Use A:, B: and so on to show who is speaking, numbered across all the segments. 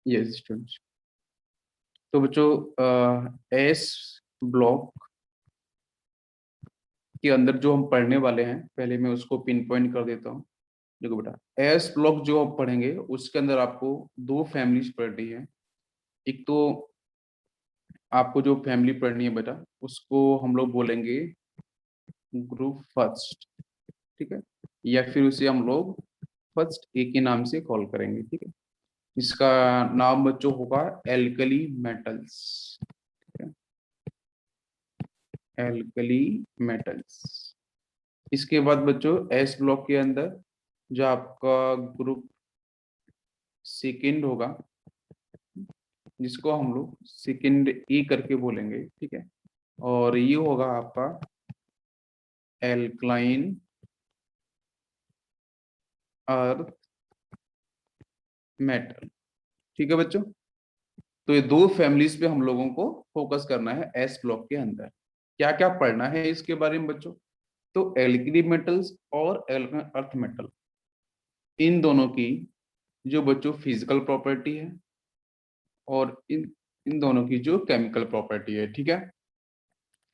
A: Yes students. तो बच्चों S block के अंदर जो हम पढ़ने वाले हैं, पहले मैं उसको पिन पॉइंट कर देता हूँ। देखो बेटा, एस ब्लॉक जो आप पढ़ेंगे उसके अंदर आपको दो फैमिलीज पढ़नी है। एक तो आपको जो फैमिली पढ़नी है बेटा, उसको हम लोग बोलेंगे ग्रुप फर्स्ट, ठीक है, या फिर उसे हम लोग फर्स्ट ए के नाम से कॉल करेंगे, ठीक है। इसका नाम बच्चों होगा एल्कली मेटल्स, ठीक है, एल्कली मेटल्स। इसके बाद बच्चों एस ब्लॉक के अंदर जो आपका ग्रुप सेकेंड होगा, जिसको हम लोग सेकेंड ई करके बोलेंगे, ठीक है, और ये होगा आपका एल्कलाइन अर्थ मेटल, ठीक है बच्चों। तो ये दो फैमिलीज पे हम लोगों को फोकस करना है एस ब्लॉक के अंदर। क्या क्या पढ़ना है इसके बारे में बच्चों? तो एल्कली मेटल्स और अर्थ मेटल, इन दोनों की जो बच्चों फिजिकल प्रॉपर्टी है और इन इन दोनों की जो केमिकल प्रॉपर्टी है, ठीक है,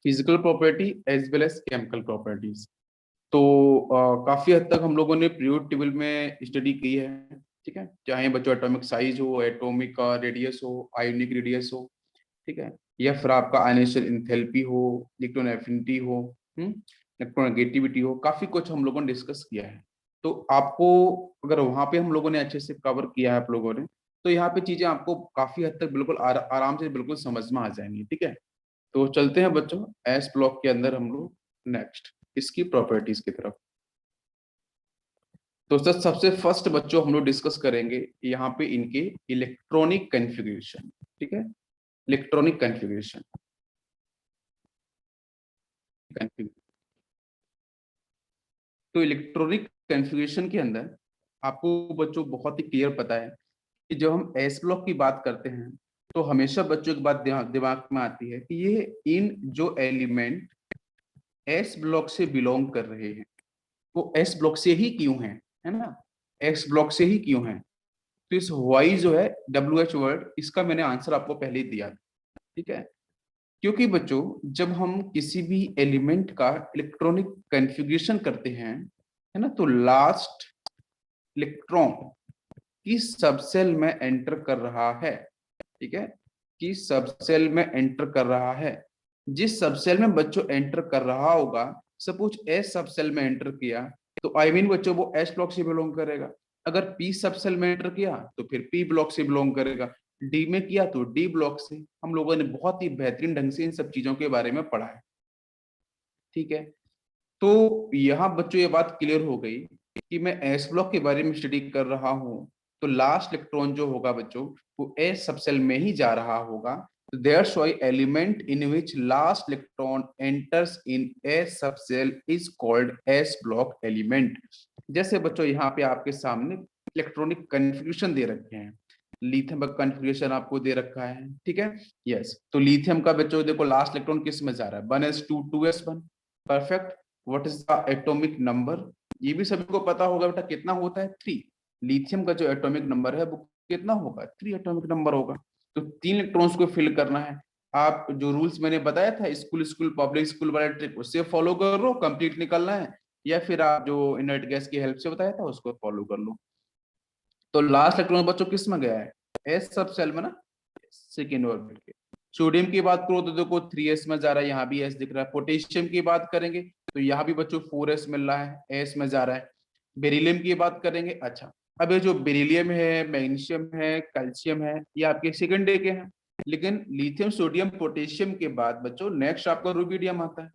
A: physical property as well as chemical properties. तो काफी हद तक हम लोगों ने पीरियोडिक टेबल में स्टडी की है, ठीक है, चाहे बच्चों एटॉमिक साइज हो, एटॉमिक रेडियस हो, आयोनिक रेडियस हो, ठीक है, या फिर आपका आयनेशन इंथैल्पी हो, इलेक्ट्रॉन एफिनिटी हो, इलेक्ट्रोनेगेटिविटी हो, काफी कुछ हम लोगों ने डिस्कस किया है। तो आपको अगर वहां पे हम लोगों ने अच्छे से कवर किया है आप लोगों ने, तो यहाँ पे चीजें आपको काफी हद तक बिल्कुल आराम से बिल्कुल समझ में आ जाएंगी, ठीक है। तो चलते हैं बच्चों एस ब्लॉक के अंदर हम लोग नेक्स्ट इसकी प्रॉपर्टीज की तरफ। तो सर सबसे फर्स्ट बच्चों हम लोग डिस्कस करेंगे यहाँ पे इनके इलेक्ट्रॉनिक कन्फिग्रेशन, ठीक है, इलेक्ट्रॉनिक कन्फिग्रेशन। तो इलेक्ट्रॉनिक कॉन्फ़िगरेशन के अंदर आपको बच्चों बहुत ही क्लियर पता है कि जब हम एस ब्लॉक की बात करते हैं तो हमेशा बच्चों की बात दिमाग में आती है कि ये इन जो एलिमेंट एस ब्लॉक से बिलोंग कर रहे हैं वो एस ब्लॉक से ही क्यों हैं, है ना, एस ब्लॉक से ही क्यों हैं। तो इस वाई जो है WH वर्ड, इसका मैंने आंसर आपको पहले ही दिया, ठीक है। क्योंकि बच्चों जब हम किसी भी एलिमेंट का इलेक्ट्रॉनिक कॉन्फ़िगरेशन करते हैं, है ना, तो लास्ट इलेक्ट्रॉन किस सबसेल में एंटर कर रहा है, ठीक है, किस सबसेल में एंटर कर रहा है। जिस सबसेल में बच्चों एंटर कर रहा होगा, सपोज एस सबसेल में एंटर किया, तो आई मीन बच्चों वो एस ब्लॉक से बिलोंग करेगा। अगर पी सबसेल में एंटर किया तो फिर पी ब्लॉक से बिलोंग करेगा, डी में किया तो डी ब्लॉक से। हम लोगों ने बहुत ही बेहतरीन ढंग से इन सब चीजों के बारे में पढ़ा है, ठीक है। तो यहाँ बच्चों ये बात क्लियर हो गई कि मैं एस ब्लॉक के बारे में स्टडी कर रहा हूँ, तो लास्ट इलेक्ट्रॉन जो होगा बच्चों वो एस सबसेल में ही जा रहा होगा। That's why element in which last electron enters in S subshell is called S block element. जैसे बच्चों यहाँ पे आपके सामने इलेक्ट्रॉनिक कन्फिग्रेशन दे रखे हैं, लिथियम का कन्फिग्रेशन आपको दे रखा है, ठीक है। यस, तो लिथियम का बच्चों देखो लास्ट इलेक्ट्रॉन किस में जा रहा है, 1s2 2s1, perfect. What is the atomic number, ये भी सभी को पता होगा बेटा, कितना होता है 3। लिथियम का जो एटॉमिक नंबर है वो कितना होगा, 3 एटॉमिक नंबर होगा। तो 3 इलेक्ट्रॉन्स को फिल करना है। आप जो रूल्स मैंने बताया था स्कूल स्कूल पब्लिक स्कूल वाला ट्रिक, उससे फॉलो कर लो, कंप्लीट निकलना है, या फिर आप जो इनर्ट गैस की हेल्प से बताया था उसको फॉलो कर लो। तो लास्ट इलेक्ट्रॉन बच्चों किस में गया है, एस सब सेल में ना, सेकेंड ऑर्बिट के। सोडियम की बात करो तो देखो 3s में जा रहा है, यहाँ भी एस दिख रहा है। पोटेशियम की बात करेंगे तो यहाँ भी बच्चों 4s मिल रहा है, एस में जा रहा है। बेरिलियम की बात करेंगे, अच्छा अब ये जो बेरिलियम है, मैग्नीशियम है, कैल्शियम है, ये आपके सेकंड डे के हैं। लेकिन लिथियम सोडियम पोटेशियम के बाद बच्चों नेक्स्ट आपका रुबिडियम आता है।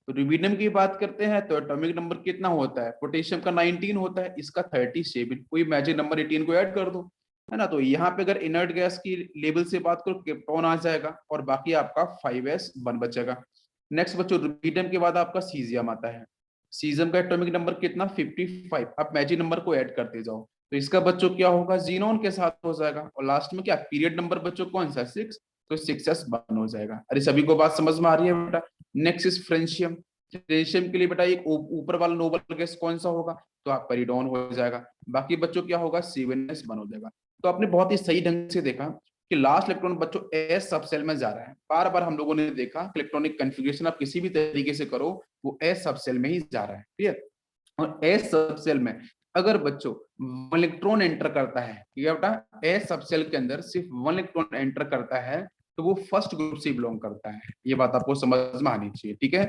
A: तो रुबिडियम की बात करते हैं तो एटॉमिक नंबर कितना होता है, पोटेशियम का 19 होता है, इसका 37, कोई मैजिक नंबर 18 को ऐड कर दो, है ना। तो यहाँ पे अगर इनर्ट गैस की लेवल से बात करो क्रिप्टॉन आ जाएगा और बाकी आपका 5s1 बचेगा। नेक्स्ट बच्चों रुबिडियम के बाद आपका सीजियम आता है। सीजियम का एटॉमिक नंबर कितना 55, आप मैजिक नंबर को ऐड करते जाओ तो इसका बच्चों क्या होगा, जीनोन के साथ हो जाएगा। और लास्ट में क्या पीरियड नंबर बच्चों कौन सा 6, तो 6s1 हो जाएगा। अरे सभी को बात समझ में आ रही है बेटा। Next is francium. फ्रेंशियम के लिए बेटा एक ऊपर वाला नोबल गैस कौन सा होगा, तो आप पेरिडोन हो जाएगा। बाकी बच्चों क्या होगा 7s1 हो जाएगा। तो आपने बहुत ही सही ढंग से देखा कि लास्ट इलेक्ट्रॉन बच्चों एस सब सेल में जा रहा है। बार बार हम लोगों ने देखा इलेक्ट्रॉनिक कन्फिग्रेशन आप किसी भी तरीके से करो वो एस सब सेल में ही जा रहा है, क्लियर। और एस सब सेल में अगर बच्चों वन इलेक्ट्रॉन एंटर करता है, ठीक है बेटा, एस सब सेल के अंदर सिर्फ वन इलेक्ट्रॉन एंटर करता है तो वो फर्स्ट ग्रुप से बिलोंग करता है। ये बात आपको समझ में आनी चाहिए, ठीक है।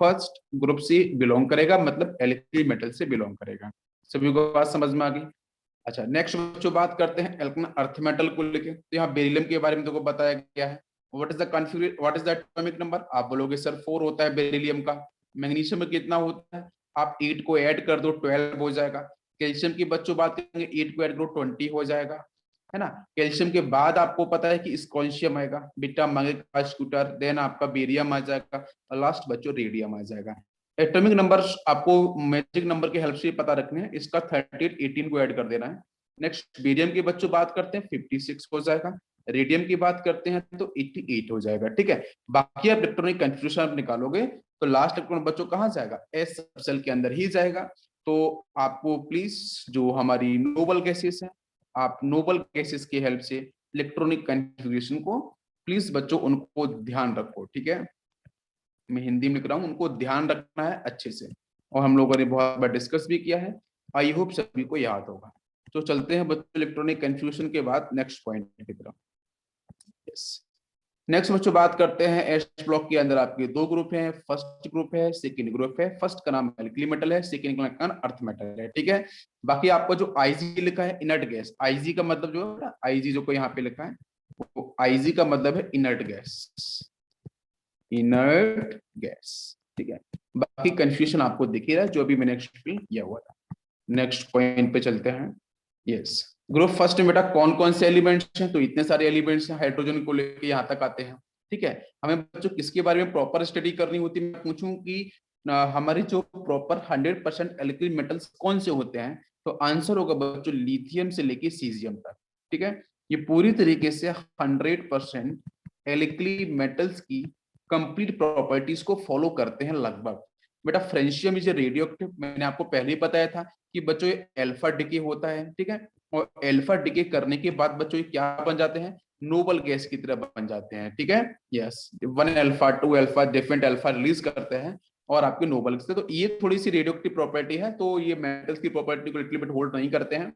A: फर्स्ट ग्रुप से बिलोंग करेगा मतलब एल्किल मेटल से बिलोंग करेगा। सभी को बात समझ में आ गई। अच्छा, नेक्स्ट बच्चों बात करते हैं एल्कन अर्थ मेटल को लेके। तो यहाँ बेरिलियम के बारे में तो बताया गया है। What is the configuration, what is the atomic number, आप बोलोगे सर 4 होता है बेरिलियम का। मैग्नीशियम में कितना होता है, आप 8 को ऐड कर दो 12 हो जाएगा। कैल्शियम की बच्चों बात करेंगे 8 को ऐड करो 20 हो जाएगा, है ना। कैल्शियम के बाद आपको पता है कि स्कॉन्शियम आएगा, बीटा मांगेगा स्कूटर, देन आपका बेरियम आ जाएगा और लास्ट बच्चों रेडियम आ जाएगा। एटॉमिक नंबर आपको मैजिक नंबर की हेल्प से पता रखने हैं, इसका 38 18 को ऐड कर देना है। नेक्स्ट बेरियम की बच्चों बात करते हैं 56 हो जाएगा। रेडियम की बात करते हैं तो 88 हो जाएगा, ठीक है। बाकी आप इलेक्ट्रॉनिक कंफ्यूजन आप निकालोगे तो लास्ट इलेक्ट्रॉन बच्चों कहाँ जाएगा, एस सेल के अंदर ही जाएगा। तो आपको प्लीज जो हमारी नोबल गैसेस है, आप नोबल गैसेस की हेल्प से इलेक्ट्रॉनिक कन्फिग्रेशन को प्लीज बच्चों उनको ध्यान रखो, ठीक है। मैं हिंदी में लिख रहा हूँ, उनको ध्यान रखना है अच्छे से, और हम लोगों ने बहुत बार डिस्कस भी किया है। आई होप सभी को याद होगा। तो चलते हैं बच्चों इलेक्ट्रॉनिक कन्फ्यूजन के बाद नेक्स्ट पॉइंट की तरफ। यस, नेक्स्ट बच्चों बात करते हैं एस ब्लॉक के अंदर आपके दो ग्रुप हैं, फर्स्ट ग्रुप है सेकंड ग्रुप है। फर्स्ट का नाम एल्कली मेटल है, सेकंड का नाम अर्थ मेटल है, ठीक है। बाकी आपको जो आईजी लिखा है इनर्ट गैस, आईजी का मतलब जो है आईजी जो को यहाँ पे लिखा है वो आईजी का मतलब है इनर्ट गैस, इनर्ट गैस, ठीक है। बाकी कंफ्यूजन आपको दिख ही रहा है जो अभी मैंने एक्सप्लेन किया हुआ था। नेक्स्ट पॉइंट पे चलते हैं। यस, ग्रुप फर्स्ट में बेटा कौन कौन से एलिमेंट्स हैं, तो इतने सारे एलिमेंट्स हैं, हाइड्रोजन को लेकर यहाँ तक आते हैं, ठीक है। हमें बच्चों किसके बारे में प्रॉपर स्टडी करनी होती है, मैं पूछूं कि हमारे जो प्रॉपर 100% एल्किल मेटल्स कौन से होते हैं, तो आंसर होगा बच्चों लिथियम से लेके सीजियम तक, ठीक है। ये पूरी तरीके से 100% एल्किली मेटल्स की कंप्लीट प्रॉपर्टीज को फॉलो करते हैं लगभग। बेटा फ्रेंशियम इज रेडियो एक्टिव, मैंने आपको पहले ही बताया था कि बच्चों ये अल्फा डिके होता है, ठीक है। और अल्फा डिके करने के बाद बच्चों ये क्या बन जाते हैं, नोबल गैस की तरह बन जाते हैं, ठीक है। Yes, 1 alpha 2 alpha different alpha release करते हैं और आपके नोबल से, तो ये थोड़ी सी रेडियो एक्टिव प्रॉपर्टी है, तो ये मेटल्स की प्रॉपर्टी को लिटिल बिट होल्ड नहीं करते हैं।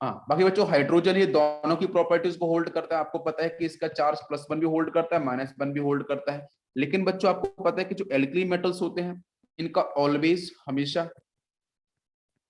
A: हाँ, बाकी बच्चों हाइड्रोजन ये दोनों की प्रॉपर्टीज को होल्ड करता है। आपको पता है कि इसका चार्ज +1 भी होल्ड करता है, -1 भी होल्ड करता है। लेकिन बच्चों आपको पता है कि जो एल्कली मेटल्स होते हैं इनका ऑलवेज हमेशा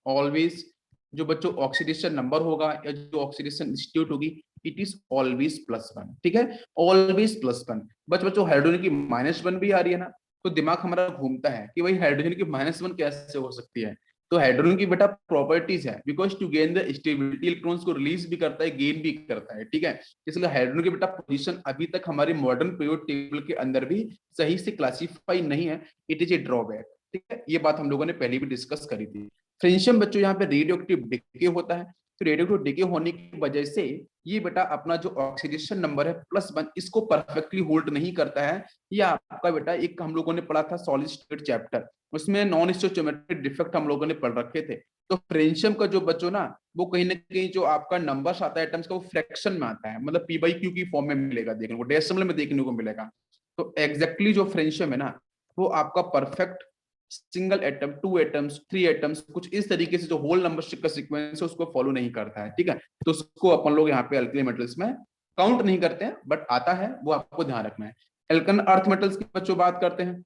A: ऑलवेज जो बच्चों ऑक्सीडेशन नंबर होगा या जो ऑक्सीडेशन इंस्टीट्यूट होगी इट इज ऑलवेज +1, ठीक है। ऑलवेज +1। बच्चों हाइड्रोजन की -1 भी आ रही है ना, तो दिमाग हमारा घूमता है कि भाई हाइड्रोजन की -1 कैसे हो सकती है। तो हाइड्रोजन की बेटा प्रॉपर्टीज है, because to gain the stability electrons को रिलीज भी करता है गेन भी करता है, ठीक है। इसलिए हाइड्रोजन की बेटा पोजीशन अभी तक हमारी मॉडर्न पीरियोडिक टेबल के अंदर भी सही से क्लासिफाई नहीं है, इट इज ए ड्रॉबैक, ठीक है। ये बात हम लोगों ने पहले भी डिस्कस करी थी। फ्रेंशियम बच्चों यहाँ पे रेडियो एक्टिव डिके होता है, तो रेडियो एक्टिव डिके होने की वजह से ये बेटा अपना जो ऑक्सीडेशन नंबर है +1 इसको परफेक्टली होल्ड नहीं करता है। या आपका बेटा एक हम लोगों ने पढ़ा था सॉलिड स्टेट चैप्टर, उसमें नॉन स्टोइचियोमेट्रिक डिफेक्ट हम लोगों ने पढ़ रखे थे। तो फ्रेंशियम का जो बच्चों ना वो कहीं ना कहीं जो आपका नंबर आता है एटम्स का वो फ्रैक्शन में आता है, मतलब p/q की फॉर्म में मिलेगा, देखने को डेसिमल में देखने को मिलेगा। तो एग्जैक्टली जो फ्रेंशियम है ना वो आपका perfect single atom 2 atoms 3 atoms कुछ इस तरीके से जो होल नंबर का सीक्वेंस है उसको फॉलो नहीं करता है, ठीक है। तो उसको अपन लोग यहाँ पे एल्कली मेटल्स में काउंट नहीं करते हैं, बट आता है वो आपको ध्यान रखना है। एल्कन अर्थ मेटल्स की बच्चों बात करते हैं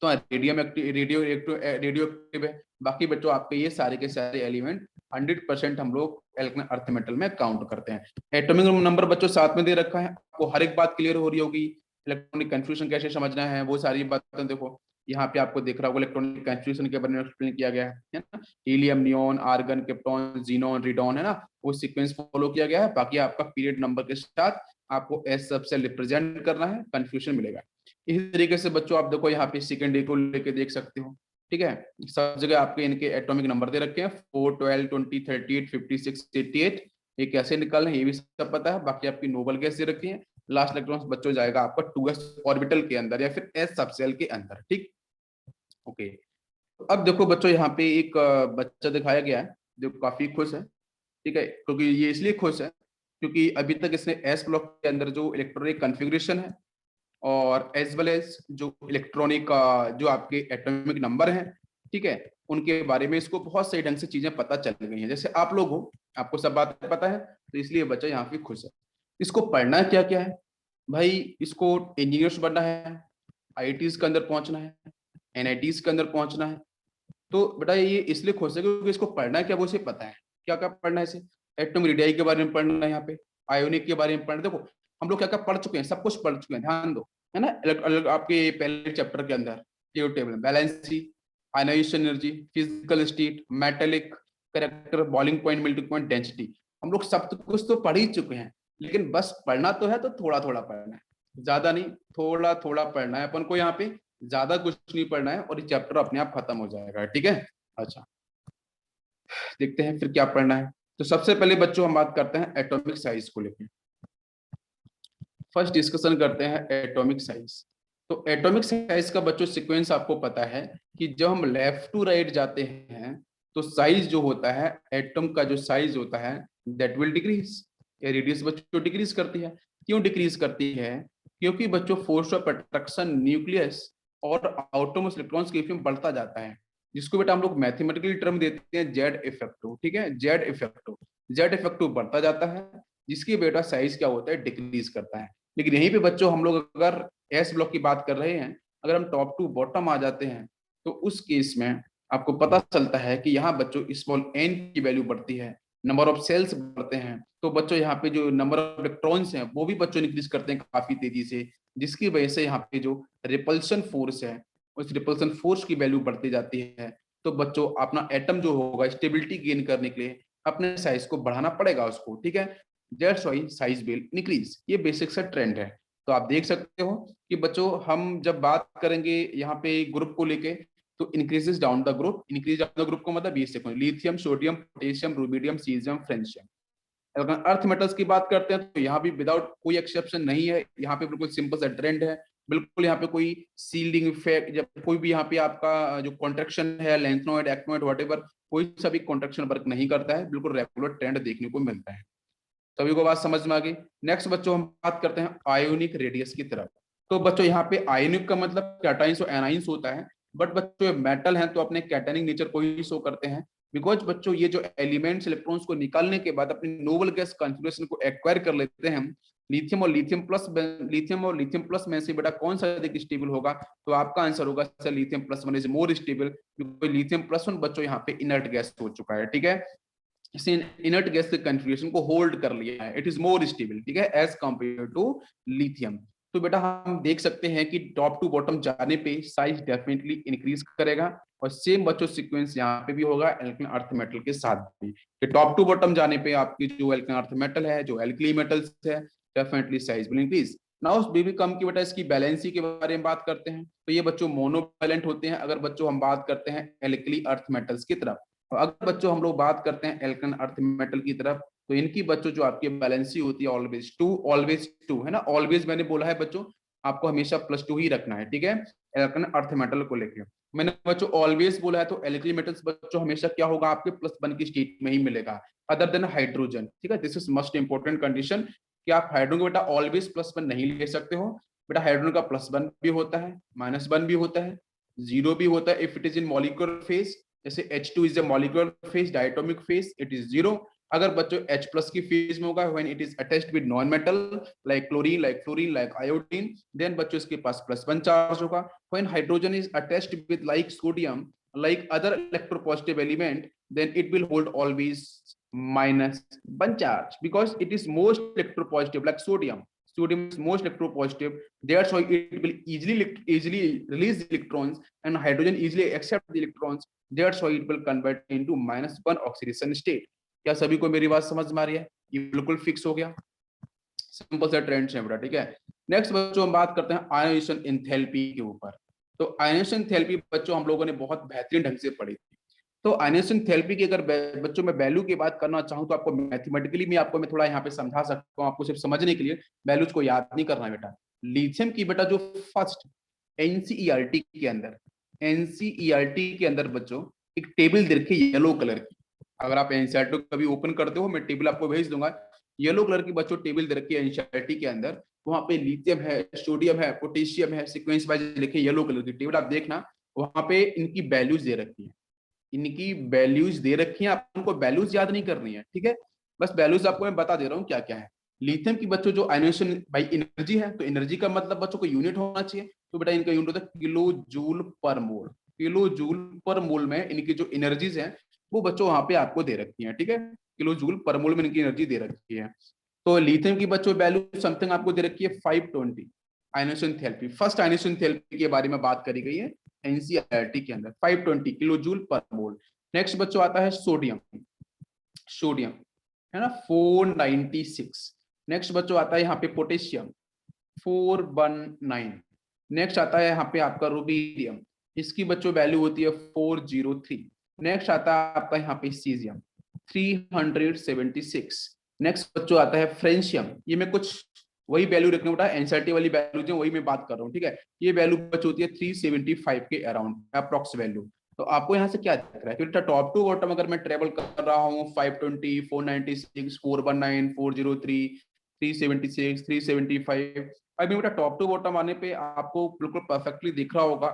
A: तो रेडियम एक्टिव रेडियो एक्टिव है। बाकी बच्चों आपके ये सारे के सारे एलिमेंट 100% हम लोग एल्कन अर्थ मेटल में काउंट करते हैं। एटॉमिक नंबर बच्चों साथ में दे रखा है, आपको हर एक बात क्लियर हो रही होगी। इलेक्ट्रॉनिक कंफ्यूजन कैसे समझना है वो सारी बातें देखो यहाँ पे आपको दिख रहा होगा, इलेक्ट्रॉनिक कंफ्यूजन के बारे में एक्सप्लेन किया गया है ना। Helium, neon, argon, krypton, xenon, radon, है ना, वो सीक्वेंस फॉलो किया गया है। बाकी आपका पीरियड नंबर के साथ आपको एस सबसे रिप्रेजेंट करना है, कंफ्यूजन मिलेगा। इसी तरीके से बच्चों आप देखो यहाँ पे सेकंड डे को लेके देख सकते हो, ठीक है। सब जगह आपके इनके एटॉमिक नंबर दे रखे हैं 4 12 20 38 56 88। ये कैसे निकालना है ये भी सब पता है। बाकी आपकी नोबल गैस दे रखी है। लास्ट इलेक्ट्रॉन बच्चों जाएगा आपका 2s ऑर्बिटल के अंदर या फिर s सबसेल के अंदर, ठीक। ओके, अब देखो बच्चों यहाँ पे एक बच्चा दिखाया गया है जो काफी खुश है, ठीक है। क्योंकि ये इसलिए खुश है क्योंकि अभी तक इसने एस ब्लॉक के अंदर जो इलेक्ट्रॉनिक कॉन्फ़िगरेशन है और एज वेल एज जो इलेक्ट्रॉनिक जो आपके एटॉमिक नंबर हैं, ठीक है, उनके बारे में इसको बहुत सही ढंग से चीजें पता चल गई हैं। जैसे आप लोग हो, आपको सब बात पता है, तो इसलिए बच्चा यहाँ पे खुश है। इसको पढ़ना क्या क्या है भाई? इसको इंजीनियर्स बनना है, आईआईटीज के अंदर पहुंचना है, एनआईटीज के अंदर पहुंचना है। तो बेटा ये इसलिए खुश है क्योंकि इसको पढ़ना है क्या वो इसे पता है। क्या क्या पढ़ना है इसे? एटॉमिक रेडियाई के बारे में पढ़ना है, यहाँ पे आयोनिक के बारे में पढ़ना। देखो हम लोग क्या क्या पढ़ चुके हैं, सब कुछ पढ़ चुके हैं, ध्यान दो, है ना। अलग अलग आपके पहले चैप्टर के अंदर ये table valency, ionization energy, physical state, metallic character, boiling point, melting point, density, हम लोग सब कुछ तो पढ़ ही चुके हैं। लेकिन बस पढ़ना तो है, तो थोड़ा थोड़ा पढ़ना है, ज्यादा नहीं, थोड़ा थोड़ा पढ़ना है अपन को यहाँ पे, ज्यादा कुछ नहीं पढ़ना है और ये चैप्टर अपने आप खत्म हो जाएगा, ठीक है। अच्छा, देखते हैं फिर क्या पढ़ना है। तो सबसे पहले बच्चों हम बात करते हैं एटॉमिक साइज को लेकर। फर्स्ट डिस्कशन करते हैं एटॉमिक साइज। तो एटॉमिक साइज का बच्चों सीक्वेंस आपको पता है कि जब हम लेफ्ट टू राइट जाते हैं तो साइज जो होता है, एटम का जो साइज होता है, दैट विल डिक्रीज। ये रेडियस बच्चों डिक्रीज करती है। क्यों डिक्रीज करती है? क्योंकि बच्चों फोर्स ऑफ अट्रैक्शन न्यूक्लियस और आउटरमोस्ट इलेक्ट्रॉन्स के में बढ़ता जाता है, जिसको बेटा हम लोग मैथमेटिकली टर्म देते हैं जेड इफेक्टिव, ठीक है, जेड इफेक्टिव। जेड इफेक्टिव बढ़ता जाता है, जिसकी बेटा साइज क्या होता है, डिक्रीज करता है। लेकिन यहीं पे बच्चों हम लोग अगर एस ब्लॉक की बात कर रहे हैं, अगर हम टॉप टू बॉटम आ जाते हैं तो उस केस में आपको पता चलता है कि यहाँ बच्चों स्मॉल एन की वैल्यू बढ़ती है, नंबर ऑफ सेल्स बढ़ते हैं। तो बच्चों यहाँ पे जो नंबर ऑफ इलेक्ट्रॉन्स हैं वो भी बच्चों इंक्रीज करते हैं काफी तेजी से, जिसकी वजह से यहाँ पे जो रिपल्शन फोर्स है, उस रिपल्शन फोर्स की वैल्यू बढ़ती जाती है। तो बच्चों अपना एटम जो होगा स्टेबिलिटी गेन करने के लिए अपने साइज को बढ़ाना पड़ेगा उसको, ठीक है। That's why size will increase. ये बेसिक सा ट्रेंड है। तो आप देख सकते हो कि बच्चों हम जब बात करेंगे यहाँ पे ग्रुप को लेके, तो increases down the group, increase down the group को मतलब 20 second, lithium, sodium, potassium, rubidium, caesium, francium. अगर अर्थ मेटल्स की बात करते हैं तो यहाँ भी विदाउट कोई एक्सेप्शन नहीं है, यहाँ पे बिल्कुल सिंपल सा ट्रेंड है। बिल्कुल यहाँ पे कोई सील्डिंग इफेक्ट, जब कोई भी यहाँ पे आपका जो कॉन्ट्रेक्शन है, लेंथनोइड, एक्टिनोइड, व्हाटएवर, कोई सा भी कॉन्ट्रेक्शन वर्क नहीं करता है, बिल्कुल रेगुलर ट्रेंड देखने को मिलता है। सभी को बात समझ में आ गई। नेक्स्ट बच्चों हम बात करते हैं आयोनिक रेडियस की तरफ। तो बच्चों यहाँ पे आयोनिक का मतलब कैटाइंस और एनाइंस होता है, बट बच्चों मेटल हैं तो अपने कैटायनिक नेचर को ही शो करते हैं। बिकॉज बच्चों ये जो एलिमेंट्स इलेक्ट्रॉन्स को निकालने के बाद अपनी नोबल गैस कॉन्फिगरेशन को एक्वायर कर लेते हैं हम, लिथियम और लिथियम प्लस में से बेटा कौन सा अधिक स्टेबल होगा? तो आपका आंसर होगा sir lithium plus one is more stable, क्योंकि लिथियम प्लस वन बच्चों यहाँ पे इनर्ट गैस हो चुका है, ठीक है। इसने इनर्ट गैस के कन्फिग्रेशन को होल्ड कर लिया है, इट इज मोर स्टेबल, ठीक है, एज कंपेयर टू लिथियम। तो बेटा हम देख सकते हैं कि टॉप टू बॉटम जाने पे साइज डेफिनेटली इंक्रीज करेगा, और सेम बच्चों सीक्वेंस यहाँ पे भी होगा एल्कली अर्थ मेटल के साथ भी, कि टॉप टू बॉटम जाने पे आपकी जो एल्कली अर्थ मेटल है, जो एल्कली मेटल्स है, definitely size will increase. Now baby कम की बेटा इसकी बैलेंसी के बारे में बात करते हैं। तो ये बच्चों मोनोवैलेंट होते हैं अगर बच्चों हम बात करते हैं एल्कली अर्थ मेटल्स की तरफ। और अगर बच्चों हम लोग बात करते हैं एल्कन अर्थ मेटल की तरफ, तो इनकी बच्चों जो आपकी बैलेंसी होती है ऑलवेज टू, है ना। ऑलवेज मैंने बोला है बच्चों, आपको हमेशा +2 ही रखना है, ठीक है, एल्कन अर्थ मेटल को लेकर। मैंने बच्चों ऑलवेज बोला है, तो एल्कली मेटल्स बच्चों हमेशा क्या होगा, आपके +1 की स्टेट में ही मिलेगा, अदर देन हाइड्रोजन, ठीक है। This is most important condition कि आप हाइड्रोजन को बेटा ऑलवेज +1 नहीं ले सकते हो। बेटा हाइड्रोजन का +1 भी होता है, -1 भी होता है, 0 भी होता है if it is in molecular phase. जैसे H2 is a molecular phase, diatomic phase, it is 0। अगर बच्चों H प्लस की फेज में होगा when it is attached with non metal like chlorine, like fluorine, like iodine, then बच्चों इसके पास +1 charge होगा। When hydrogen is attached with like sodium, like other electropositive element, then it will hold always -1 charge because it is most electropositive, like sodium is most electropositive, that's why it will easily release electrons, and hydrogen easily accept the electrons, that's why it will convert into -1 oxidation state। क्या सभी को मेरी बात समझ में आ रही है? ये बिल्कुल फिक्स हो गया, सिंपल सा ट्रेंड है बेटा, ठीक है। नेक्स्ट बच्चों हम बात करते हैं आयोनेशन एंथैल्पी के ऊपर। तो आयोनेशन एंथैल्पी बच्चों हम लोगों ने बहुत बेहतरीन ढंग से पढ़ी थी। तो आयोनेशन एंथैल्पी की अगर बच्चों में वैल्यू की बात करना चाहूँ तो आपको मैथमेटिकली मैं थोड़ा यहाँ पे समझा सकता हूँ, आपको सिर्फ समझने के लिए वैल्यूज को याद नहीं करना है बेटा। लिथियम की बेटा जो फर्स्ट एनसीईआरटी के अंदर बच्चों एक टेबल देखिए येलो कलर की, अगर आप एनसीईआरटी कभी ओपन करते हो, मैं टेबल आपको भेज दूंगा, येलो कलर की बच्चों टेबल दे रखी है एनसीईआरटी के अंदर, वहां पे लिथियम है, सोडियम है, पोटेशियम है, सीक्वेंस वाइज लिखे येलो कलर की टेबल आप देखना, वहां पे इनकी वैल्यूज दे रखी है, इनकी वैल्यूज दे रखी है, आपको वैल्यूज याद नहीं करनी है, ठीक है, बस वैल्यूज आपको मैं बता दे रहा हूँ क्या क्या है। लिथियम की बच्चों जो आयनेशन बाई एनर्जी है, तो एनर्जी का मतलब बच्चों को यूनिट होना चाहिए, तो बेटा इनका यूनिट होता है किलो जूल पर मोल। किलो जूल पर मोल में इनकी जो एनर्जीज है वो बच्चों वहां पे आपको दे रखी है, ठीक है, किलो जूल पर मोल में इनकी एनर्जी दे रखी है। तो लिथियम की बच्चों वैल्यू समथिंग आपको दे रखी है 520 ionisation therapy, first ionisation therapy के बारे में बात करी गई है एनसीईआरटी के अंदर, 520 किलो जूल पर मोल। नेक्स्ट बच्चों आता है सोडियम, सोडियम है ना 496। नेक्स्ट बच्चों आता है यहाँ पे पोटेशियम 419। नेक्स्ट आता है यहाँ पे आपका रुबीडियम, इसकी बच्चों वैल्यू होती है 403। नेक्स्ट आता है आपका यहाँ पे सीजियम 376। नेक्स्ट बच्चों आता है फ्रेंशियम, ये मैं कुछ वही वैल्यू रखने बेटा एनसीईआरटी वाली वैल्यू जो वही मैं बात कर रहा हूँ, ठीक है, ये वैल्यू बच्चों होती है 375 के अराउंड अप्रॉक्स वैल्यू। तो आपको यहाँ से क्या दिख रहा है कि बेटा टॉप टू बॉटम अगर मैं ट्रेवल कर रहा हूँ 520, 496, 419, 403, 376, 375, अभी बेटा टॉप टू बॉटम आने पे आपको बिल्कुल परफेक्टली दिख रहा होगा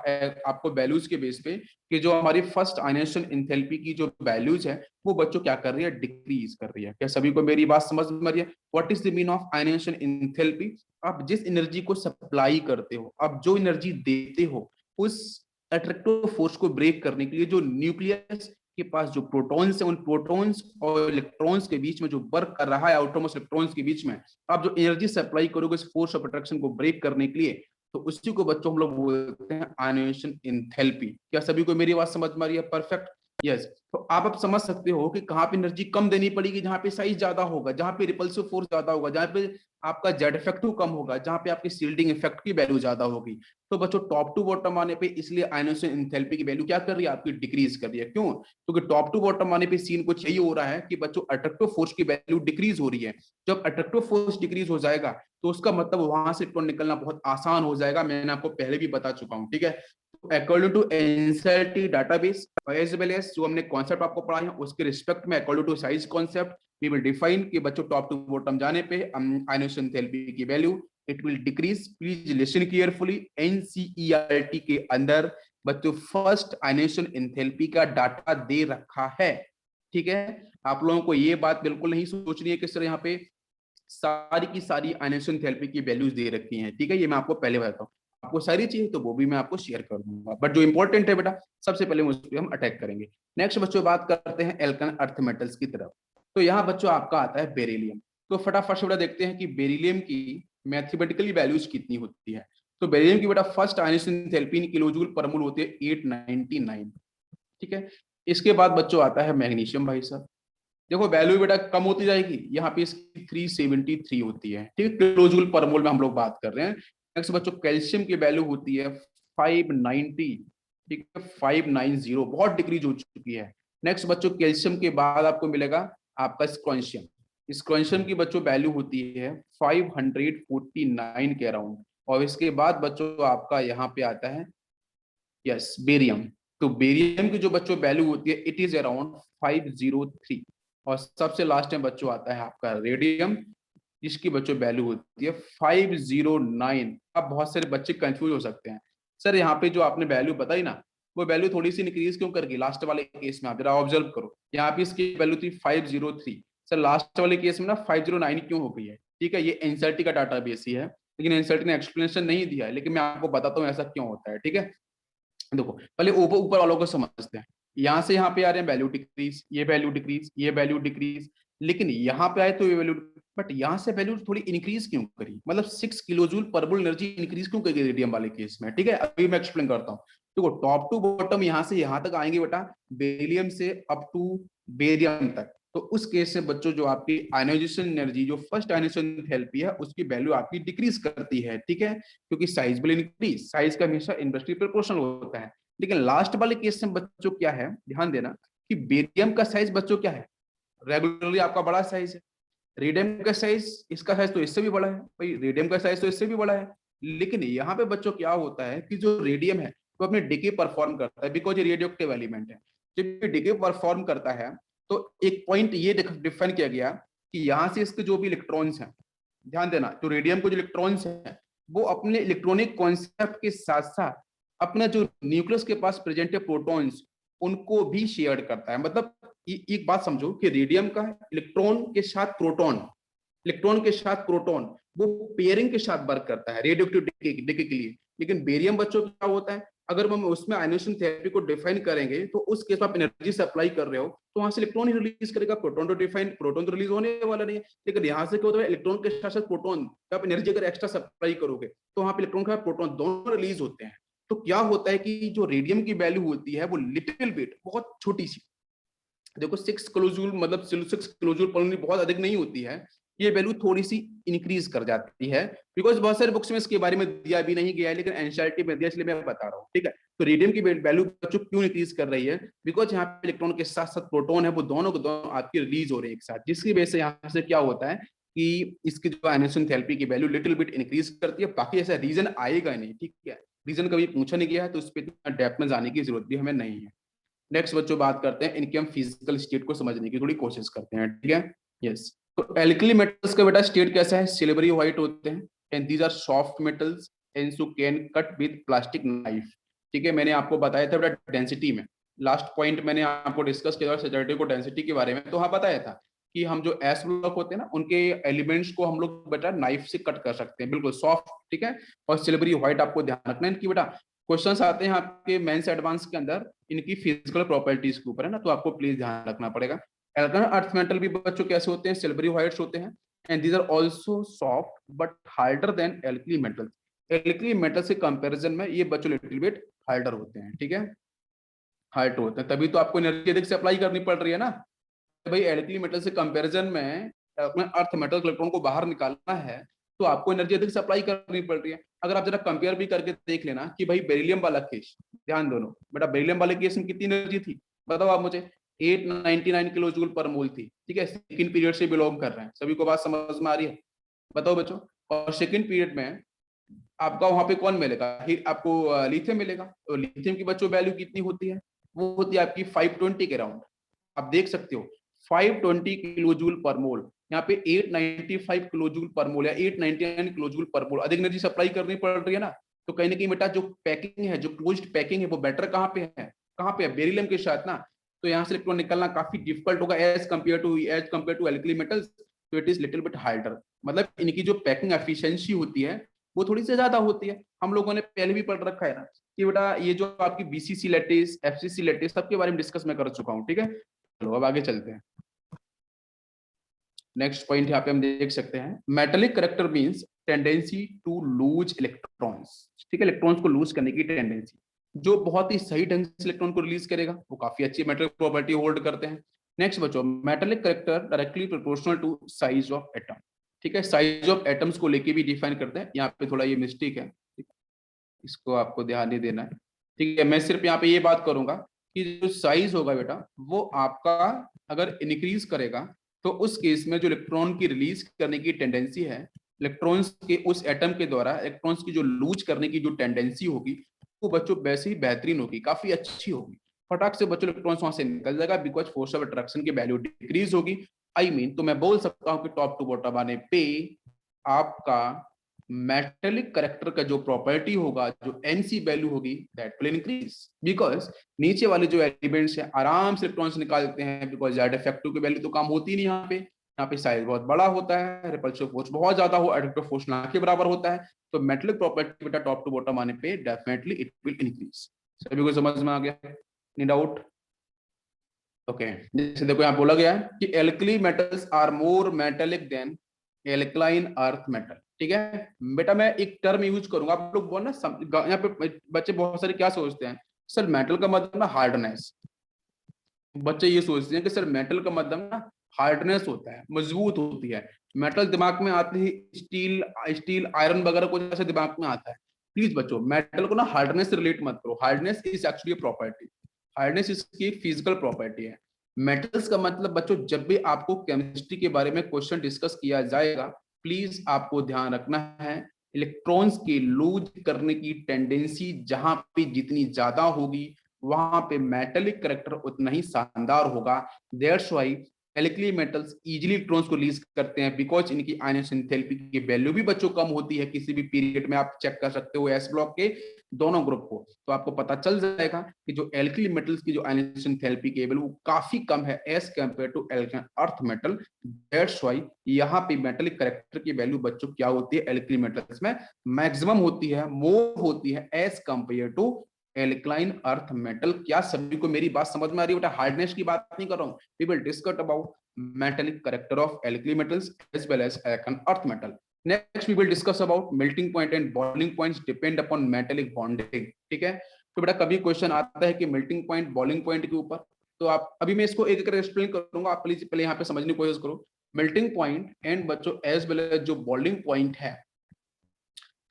A: आपको वैल्यूज के बेस पे कि जो हमारी फर्स्ट आयनेशन एंथैल्पी की जो वैल्यूज है वो बच्चों क्या कर रही है, डिक्रीज कर रही है। क्या सभी को मेरी बात समझ में आ रही है? What is the mean of ionisation enthalpy? आप जिस एनर्जी को सप्लाई करते हो, आप जो एनर्जी देते हो, उस अट्रैक्टिव फोर्स को ब्रेक करने के लिए जो न्यूक्लियस के पास जो प्रोटॉन्स है, उन प्रोटॉन्स और इलेक्ट्रॉन्स के बीच में जो वर्क कर रहा है, आउटरमोस्ट इलेक्ट्रॉन्स के बीच में आप जो एनर्जी सप्लाई करोगे इस फोर्स ऑफ अट्रैक्शन को ब्रेक करने के लिए, तो उसी को बच्चों हम लोग बोलते हैं आयनेशन एंथैल्पी। क्या सभी को मेरी बात समझ में आ रही है? Perfect, yes. तो आप अब समझ सकते हो कि कहां पे एनर्जी कम देनी पड़ेगी, जहां पे साइज ज्यादा होगा, जहां पे रिपल्सिव फोर्स ज्यादा होगा, जहां पे आपका जेड इफेक्टिव कम होगा, जहां पे आपकी शील्डिंग इफेक्ट की वैल्यू ज्यादा होगी। तो बच्चों टॉप टू बॉटम आने पे इसलिए आयनेशन एंथैल्पी की वैल्यू क्या कर रही है, आपकी डिक्रीज कर रही है। क्यों? क्योंकि टॉप टू बॉटम आने पे सीन कुछ यही हो रहा है कि बच्चों अट्रैक्टिव फोर्स की वैल्यू डिक्रीज हो रही है। जब अट्रैक्टिव फोर्स डिक्रीज हो जाएगा तो उसका मतलब वहां से इलेक्ट्रॉन निकलना बहुत आसान हो जाएगा, मैंने आपको पहले भी बता चुका हूं, ठीक है। According to NCERT database as well as जो हमने कॉन्सेप्ट आपको पढ़ा है उसके रिस्पेक्ट में according to size concept we will define कि बच्चों टॉप टू बॉटम जाने पे आयनेशन थेरेपी की value it will decrease. Please listen carefully, NCERT के अंदर बच्चों फर्स्ट आयनेशन एंथैल्पी का डाटा दे रखा है, ठीक है। आप लोगों को ये बात बिल्कुल नहीं सोचनी है कि सर यहाँ पे सारी की सारी आयनेशन थेरेपी की वैल्यूज दे रखी हैं, ठीक है, ये मैं आपको पहले बताता हूँ। आपको सारी चाहिए तो वो भी मैं आपको शेयर कर दूंगा, बट जो इंपॉर्टेंट है बेटा सबसे पहले उस पर हम अटैक करेंगे। नेक्स्ट बच्चों बात करते हैं एल्कन अर्थ मेटल्स की तरफ। तो यहाँ बच्चों आपका आता है बेरिलियम। तो फटाफट से बेटा देखते हैं कि बेरिलियम की मैथमेटिकली वैल्यूज कितनी होती है। तो बेरिलियम की बेटा फर्स्ट आयनेशन थेरेपी इन किलोजूल पर मोल होती है 899, ठीक है। इसके बाद बच्चों आता है मैग्नीशियम। भाई साहब देखो वैल्यू बेटा कम होती जाएगी, यहाँ पे इसकी 373 होती है, ठीक है, किलो जूल पर मोल में हम लोग बात कर रहे हैं। नेक्स्ट बच्चों कैल्शियम की वैल्यू होती है 590, ठीक है, 590 बहुत डिक्रीज हो चुकी है। नेक्स्ट बच्चों कैल्शियम के बाद आपको मिलेगा आपका स्क्रॉन्शियम। स्क्रॉन्शियम की बच्चों वैल्यू होती है 549 के अराउंड। और इसके बाद बच्चों आपका यहाँ पे आता है यस बेरियम। तो बेरियम की जो बच्चों वैल्यू होती है इट इज अराउंड 503। और सबसे लास्ट में बच्चों आता है आपका रेडियम, जिसकी बच्चों वैल्यू होती है 509। अब बहुत सारे बच्चे कंफ्यूज हो सकते हैं, सर यहाँ पे जो आपने वैल्यू बताई ना वो वैल्यू थोड़ी सी इंक्रीज क्यों कर गई लास्ट वाले केस में? आप जरा ऑब्जर्व करो, यहाँ पे इसकी वैल्यू थी 503, सर लास्ट वाले केस में ना 509 क्यों हो गई है? ठीक है, ये एनसीईआरटी का डाटा बेस ही है, लेकिन एनसीईआरटी ने एक्सप्लेनेशन नहीं दिया है, लेकिन मैं आपको बताता हूँ ऐसा क्यों होता है, ठीक है। देखो पहले ऊपर ऊपर वालों को समझते हैं। यहां से यहाँ पे आ रहे हैं वैल्यू डिक्रीज, ये वैल्यू डिक्रीज, ये वैल्यू डिक्रीज, लेकिन यहाँ पे आए तो ये वैल्यू, बट यहाँ से वैल्यू थोड़ी इंक्रीज क्यों करी? मतलब 6 किलो जूल पर मोल एनर्जी इंक्रीज क्यों करी रेडियम वाले केस में? ठीक है, अभी मैं एक्सप्लेन करता हूँ। देखो टॉप टू बॉटम यहाँ से यहाँ तक आएंगे बेटा, बेरिलियम से अप टू बेरियम तक। तो उस केस से बच्चों जो आपकी आयनाइजेशन एनर्जी जो फर्स्ट आयनाइजेशन थेरेपी है उसकी वैल्यू आपकी डिक्रीज करती है, ठीक है, क्योंकि साइज विल इंक्रीज, साइज का हमेशा इन्वर्सली प्रोपोर्शनल होता है। लेकिन लास्ट वाले केस में बच्चों क्या है, ध्यान देना कि बेरियम का साइज बच्चों क्या है, रेगुलरली आपका बड़ा साइज है। रेडियम का साइज, इसका साइज तो इससे भी बड़ा है भाई, रेडियम का साइज तो इससे भी बड़ा है। लेकिन यहाँ पे बच्चों क्या होता है कि जो रेडियम है वो अपने डिके परफॉर्म करता है, बिकॉज ये रेडियो एक्टिव एलिमेंट है। जब ये डिके परफॉर्म करता है तो एक पॉइंट ये डिफाइन किया गया कि यहाँ से इसके जो भी इलेक्ट्रॉन्स हैं, ध्यान देना, जो रेडियम के जो इलेक्ट्रॉन्स हैं वो अपने इलेक्ट्रॉनिक कॉन्सेप्ट के साथ साथ अपना जो न्यूक्लियस के पास प्रेजेंट है प्रोटॉन्स, उनको भी शेयर करता है। मतलब एक बात समझो कि रेडियम का इलेक्ट्रॉन के साथ प्रोटॉन, इलेक्ट्रॉन के साथ प्रोटॉन, वो पेयरिंग के साथ वर्क करता है रेडियोएक्टिव डिके के लिए। लेकिन बेरियम बच्चों क्या होता है, अगर हम उसमें आयनेशन थेरेपी को डिफाइन करेंगे तो उस केस में आप एनर्जी सप्लाई कर रहे हो तो वहां से इलेक्ट्रॉन ही रिलीज करेगा, प्रोटॉन तो डिफाइन, प्रोटॉन तो रिलीज होने वाला नहीं है। लेकिन यहाँ से क्या होता है, इलेक्ट्रॉन के साथ साथ प्रोटॉन, आप एनर्जी अगर एक्स्ट्रा सप्लाई करोगे तो वहां पे इलेक्ट्रॉन के साथ प्रोटॉन दोनों रिलीज होते हैं। तो क्या होता है कि जो रेडियम की वैल्यू होती है वो लिटिल बिट, बहुत छोटी सी, देखो 6 किलो जूल, मतलब 6 किलो जूल पर यूनिट बहुत अधिक नहीं होती है, ये वैल्यू थोड़ी सी इंक्रीज कर जाती है। बिकॉज बहुत सारे बुक्स में इसके बारे में दिया भी नहीं गया है, लेकिन एनसीईआरटी में दिया, इसलिए मैं बता रहा हूँ, ठीक है। तो रेडियम की वैल्यू बच्चों क्यों इंक्रीज कर रही है, बिकॉज यहाँ पे इलेक्ट्रॉन के साथ साथ प्रोटॉन है, वो दोनों को दोनों आपकी रिलीज हो रहे हैं एक साथ, जिसकी वजह से यहाँ से क्या होता है कि इसकी जो आयनेशन थेरेपी की वैल्यू लिटिल बिट इंक्रीज करती है। बाकी ऐसा रीजन आएगा नहीं, ठीक है, रीजन कभी पूछा नहीं गया है, तो उस पर इतना डेप्थ में जाने की जरूरत भी हमें नहीं है। नेक्स्ट बच्चों बात करते हैं, इनके हम फिजिकल स्टेट को समझने की थोड़ी कोशिश करते हैं, ठीक है। यस, तो एल्कली मेटल्स का बेटा स्टेट कैसा है, सिल्वरी व्हाइट होते हैं, and these are soft metals and so can cut with plastic knife. ठीक है, मैंने आपको बताया था बेटा डेंसिटी में, लास्ट पॉइंट मैंने आपको डिस्कस किया था सेचुरेटिव को डेंसिटी के बारे में, तो हाँ बताया था कि हम जो एस ब्लॉक होते हैं ना, उनके एलिमेंट्स को हम लोग बेटा नाइफ से कट कर सकते हैं, बिल्कुल सॉफ्ट, ठीक है। और सिल्वरी व्हाइट आपको ध्यान रखना है कि बेटा क्वेश्चंस आते हैं आपके मेंस एडवांस के अंदर इनकी फिजिकल प्रॉपर्टीज के ऊपर, है ना, तो आपको प्लीज ध्यान रखना पड़ेगा। एल्काइन अर्थ मेटल भी बच्चों कैसे होते हैं, सिल्वरी व्हाइट्स होते हैं, and these are also soft but harder than alkali metal. Alkali metal से कंपैरिजन में ये बच्चों लिटिल बिट हार्डर होते हैं, ठीक है, हार्ड होते हैं, तभी तो आपको एनर्जी अधिक से अप्लाई करनी पड़ रही है ना भाई। एल्कली मेटल से कंपैरिजन में अपने अर्थ मेटल इलेक्ट्रॉन को बाहर निकालना है तो आपको एनर्जी अधिक सप्लाई करनी पड़ रही है। अगर आप जरा कंपेयर भी करके देख लेना कि भाई बेरिलियम वाला केस, ध्यान दोनों बेटा, बेरिलियम वाले केस में कितनी एनर्जी थी बताओ आप मुझे, 899 किलो जूल पर मोल थी, ठीक है। सेकंड पीरियड से बिलोंग कर रहे हैं, सभी को बात समझ में आ रही है, बताओ बच्चों। और सेकंड पीरियड में आपका वहां पे कौन मिलेगा, आपको लिथियम मिलेगा। तो लिथियम की बच्चों वैल्यू कितनी होती है, वो होती है आपकी 520 के राउंड, आप देख सकते हो 520 किलो जूल पर मोल, यहाँ पे 895 किलो जूल पर मोल या 899 किलो जूल पर मोल अधिक एनर्जी सप्लाई करनी पड़ रही है ना। तो कहीं ना कहीं बेटा जो पैकिंग है, जो क्लोज्ड पैकिंग है, वो बेटर कहाँ पे है, कहाँ पे है, बेरिलियम के साथ ना। तो यहाँ से इलेक्ट्रॉन निकलना काफी डिफिकल्ट होगा as compared to alkali metals, तो it is little bit harder. मतलब इनकी जो पैकिंग एफिशिएंसी होती है वो थोड़ी सी ज्यादा होती है। हम लोगों ने पहले भी पढ़ रखा है ना कि बेटा ये जो आपकी बीसीसी लैटिस, एफसीसी लैटिस, सबके बारे में डिस्कस मैं कर चुका हूँ, ठीक है। चलो अब आगे चलते हैं। नेक्स्ट पॉइंट यहाँ पे हम देख सकते हैं, metallic character means tendency to lose electrons, ठीक है, इलेक्ट्रॉन्स को लूज करने की टेंडेंसी। जो बहुत ही सही ढंग से इलेक्ट्रॉन को रिलीज करेगा वो काफी अच्छी मेटेलिक प्रॉपर्टी होल्ड करते हैं। नेक्स्ट बच्चों, metallic character directly proportional to size of atom, ठीक है, साइज ऑफ एटम्स को लेके भी डिफाइन करते हैं। यहाँ पे थोड़ा ये मिस्टेक है, इसको आपको ध्यान नहीं देना है, ठीक है। मैं सिर्फ यहाँ पे ये बात करूंगा कि जो साइज होगा बेटा वो आपका अगर इंक्रीज करेगा तो उस केस में जो इलेक्ट्रॉन की रिलीज करने की टेंडेंसी है, इलेक्ट्रॉन्स के उस एटम के द्वारा इलेक्ट्रॉन्स की जो लूज करने की जो टेंडेंसी होगी वो बच्चों वैसे ही बेहतरीन होगी, काफी अच्छी होगी। फटाक से बच्चों इलेक्ट्रॉन्स वहां से निकल जाएगा बिकॉज फोर्स ऑफ अट्रैक्शन की वैल्यू डिक्रीज होगी। तो मैं बोल सकता हूँ कि टॉप टू बॉटम आने पे आपका मेटेलिक करेक्टर का जो प्रॉपर्टी होगा, जो एनसी वैल्यू होगी, दैट विल इंक्रीज बिकॉज नीचे वाले जो एलिमेंट्स हैं आराम से इलेक्ट्रॉन्स निकालते हैं, बिकॉज जेड इफेक्टिव की वैल्यू तो कम होती नहीं यहाँ पे। यहाँ पे साइज बहुत बड़ा होता है, रिपल्सिव फोर्स बहुत ज्यादा हो, एट्रैक्टिव फोर्स ना के बराबर होता है। तो मेटेलिक प्रॉपर्टी बेटा टॉप टू बॉटम आने पे डेफिनेटली इट विल इंक्रीज। सभी को समझ में आ गया, नी डाउट? ओके, जैसे देखो यहाँ बोला गया है कि alkali metals are more metallic than alkaline earth metal, ठीक है। बेटा मैं एक टर्म यूज करूंगा, आप लोग बोलना यहाँ पे बच्चे बहुत सारे क्या सोचते हैं, सर मेटल का मतलब ना हार्डनेस, बच्चे ये सोचते हैं कि सर मेटल का मतलब ना हार्डनेस होता है, मजबूत होती है। मेटल दिमाग में आते ही स्टील, स्टील आयरन वगैरह को जैसे दिमाग में आता है। प्लीज बच्चों मेटल को ना हार्डनेस से रिलेट मत करो, hardness is actually property, hardness इसकी फिजिकल प्रॉपर्टी है। मेटल्स का मतलब बच्चों जब भी आपको केमिस्ट्री के बारे में क्वेश्चन डिस्कस किया जाएगा, प्लीज आपको ध्यान रखना है इलेक्ट्रॉन्स की लूज करने की टेंडेंसी जहां पे जितनी ज्यादा होगी वहां पे मेटेलिक करेक्टर उतना ही शानदार होगा। That's why alkali metals easily electrons को रिलीज करते हैं बिकॉज इनकी आयनाइजेशन एंथैल्पी की वैल्यू भी बच्चों कम होती है। किसी भी पीरियड में आप चेक कर सकते हो एस ब्लॉक के दोनों ग्रुप को, तो आपको पता चल जाएगा कि जो एल्कली मेटल्स की जो आयनाइजेशन एंथैल्पी की वैल्यू काफी कम है as compare to earth metal. That's why यहाँ पे मेटेलिक कैरेक्टर की वैल्यू बच्चों क्या होती है, एल्कली मेटल्स में मैक्सिमम होती है, मोर होती है as compare to alkaline earth metal. क्या सभी को मेरी बात समझ में आ रही है बेटा? हार्डनेस की बात नहीं कर रहा हूँ, we will discuss about metallic character of alkali metals as well as earth metal. Next we will discuss about melting point and boiling points depend upon metallic bonding. ठीक है, तो बेटा कभी क्वेश्चन आता है कि मेल्टिंग पॉइंट बॉइलिंग पॉइंट के ऊपर, तो आप अभी मैं इसको एक एक एक्सप्लेन करूंगा, आप प्लीज पहले यहाँ पे समझने की कोशिश करो। मेल्टिंग पॉइंट एंड बच्चों एज वेल एज जो बॉइलिंग पॉइंट है,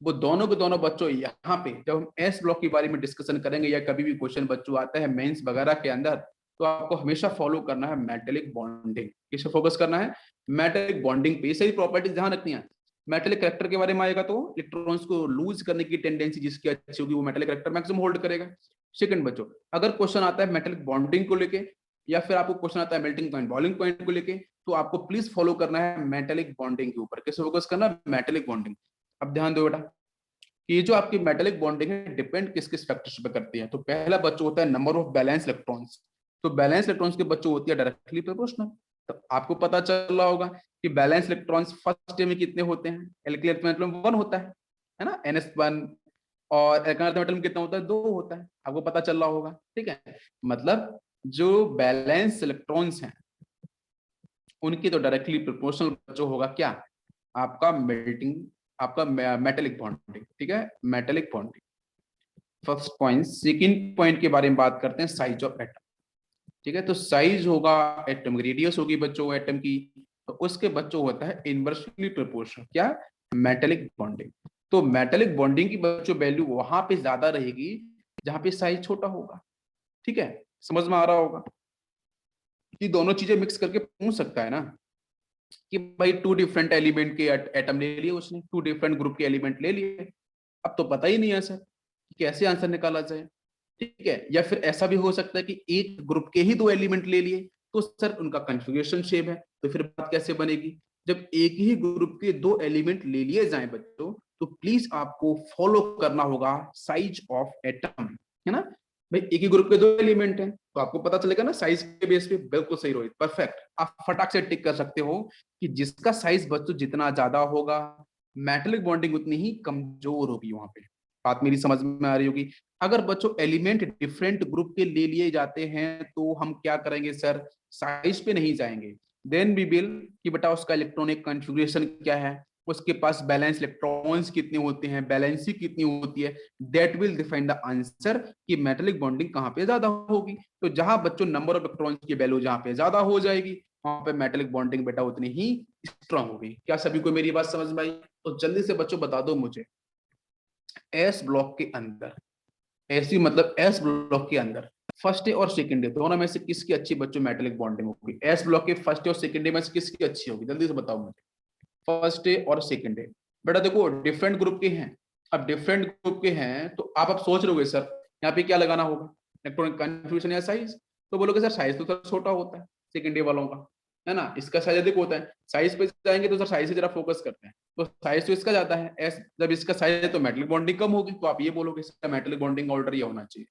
A: वो दोनों के दोनों बच्चों यहाँ पे जब हम एस ब्लॉक के बारे में डिस्कशन करेंगे या कभी भी क्वेश्चन बच्चों आता है मेंस वगैरह के अंदर, तो आपको हमेशा फॉलो करना है मेटेलिक बॉन्डिंग। किसे फोकस करना है? मेटेलिक बॉन्डिंग पे। सही प्रॉपर्टीज ध्यान रखनी है। मेटेलिक कैरेक्टर के बारे में आएगा तो इलेक्ट्रॉन्स को लूज करने की टेंडेंसी जिसकी अच्छी होगी वो मेटेलिक कैरेक्टर मैक्सिमम होल्ड करेगा। सेकंड बच्चों, अगर क्वेश्चन आता है मेटेलिक बॉन्डिंग को लेके या फिर आपको क्वेश्चन आता है मेल्टिंग पॉइंट बॉइलिंग पॉइंट को लेके, तो आपको प्लीज फॉलो करना है मेटेलिक बॉन्डिंग के ऊपर। किसे फोकस करना है? Metallic bonding. अब ध्यान दो बेटा, ये जो आपकी मेटेलिक बॉन्डिंग है डिपेंड किस किस फैक्टर्स पे करती है। तो पहला बच्चों होता है नंबर ऑफ बैलेंस इलेक्ट्रॉन्स। तो बैलेंस इलेक्ट्रॉन्स के बच्चों होती है डायरेक्टली प्रोपोर्शनल। तो आपको पता चल रहा होगा कि बैलेंस इलेक्ट्रॉन्स फर्स्ट डे में कितने होते हैं? एल्किल अर्थ मेटल में 1 होता है ना, NS1। और एल्काइल अर्थ मेटल में कितना होता है? 2 होता है। आपको पता चल रहा होगा, ठीक है। मतलब जो बैलेंस इलेक्ट्रॉन्स हैं उनकी तो डायरेक्टली प्रोपोर्शनल जो होगा क्या? आपका मेल्टिंग, आपका मेटेलिक बॉन्डिंग। ठीक है, metallic bonding first point. Second point के बारे में बात करते हैं, साइज ऑफ एटम। ठीक है, तो साइज होगा एटम, रेडियस होगी बच्चों एटम की, तो उसके बच्चों होता है इनवर्सली प्रोपोर्शनल क्या? Metallic bonding. तो मेटेलिक बॉन्डिंग की बच्चों वैल्यू वहां पे ज्यादा रहेगी जहां पे साइज छोटा होगा। ठीक है, समझ में आ रहा होगा कि दोनों चीजें मिक्स करके पूछ सकता है ना कि भाई 2 डिफरेंट एलिमेंट के एटम ले लिए उसने, 2 डिफरेंट ग्रुप के एलिमेंट ले लिए। अब तो पता ही नहीं है सर कैसे आंसर निकाला जाए। ठीक है, या फिर ऐसा भी हो सकता है कि एक ग्रुप के ही 2 एलिमेंट ले लिए, तो सर उनका कॉन्फ़िगरेशन सेम है, तो फिर बात कैसे बनेगी? जब एक ही ग्रुप के 2 एलिमेंट ले लिए जाएं बच्चों, तो प्लीज आपको फॉलो करना होगा साइज ऑफ एटम, है ना। भाई एक ही ग्रुप के 2 एलिमेंट हैं तो आपको पता चलेगा ना साइज के बेस पे। बिल्कुल सही रोहित, परफेक्ट। आप फटाक से टिक कर सकते हो कि जिसका साइज बच्चों जितना ज्यादा होगा मेटेलिक बॉन्डिंग उतनी ही कमजोर होगी वहां पे। बात मेरी समझ में आ रही होगी। अगर बच्चों एलिमेंट डिफरेंट ग्रुप के ले लिए जाते हैं तो हम क्या करेंगे सर? साइज पे नहीं जाएंगे, देन वी विल कि बेटा उसका इलेक्ट्रॉनिक कॉन्फ़िगरेशन क्या है, उसके पास बैलेंस इलेक्ट्रॉन्स कितने होते हैं, बैलेंसी कितनी होती है, that will define the answer कि मेटेलिक बॉन्डिंग कहाँ पे ज्यादा होगी। तो जहां बच्चों नंबर ऑफ इलेक्ट्रॉन्स की वैल्यू जहां पे ज्यादा हो जाएगी वहां पे मेटेलिक बॉन्डिंग बेटा उतनी ही स्ट्रांग होगी। क्या सभी को मेरी बात समझ में आई? तो जल्दी से बच्चों बता दो मुझे, एस ब्लॉक के अंदर, ऐसी मतलब एस ब्लॉक के अंदर फर्स्ट डे और सेकंड डे दोनों में से किसकी अच्छी बच्चों मेटेलिक बॉन्डिंग होगी? एस ब्लॉक के फर्स्ट डे और सेकंड डे में से किसकी अच्छी होगी? जल्दी से बताओ मुझे, फर्स्ट डे और सेकंड डे। बेटा देखो डिफरेंट ग्रुप के हैं, अब डिफरेंट ग्रुप के हैं तो आप सोच रहे हो सर यहाँ पे क्या लगाना होगा, इलेक्ट्रॉनिक कन्फ्यूजन या साइज? तो बोलोगे सर साइज तो सर छोटा होता है सेकंड डे वालों का, है ना, इसका साइज अधिक होता है। साइज पे जाएंगे तो सर साइज से जरा फोकस करते हैं, तो साइज तो इसका ज्यादा है एस, जब इसका साइज है तो मेटलिक बॉन्डिंग कम होगी, तो आप ये बोलोगे इसका मेटलिक बॉन्डिंग ऑर्डर ये होना चाहिए।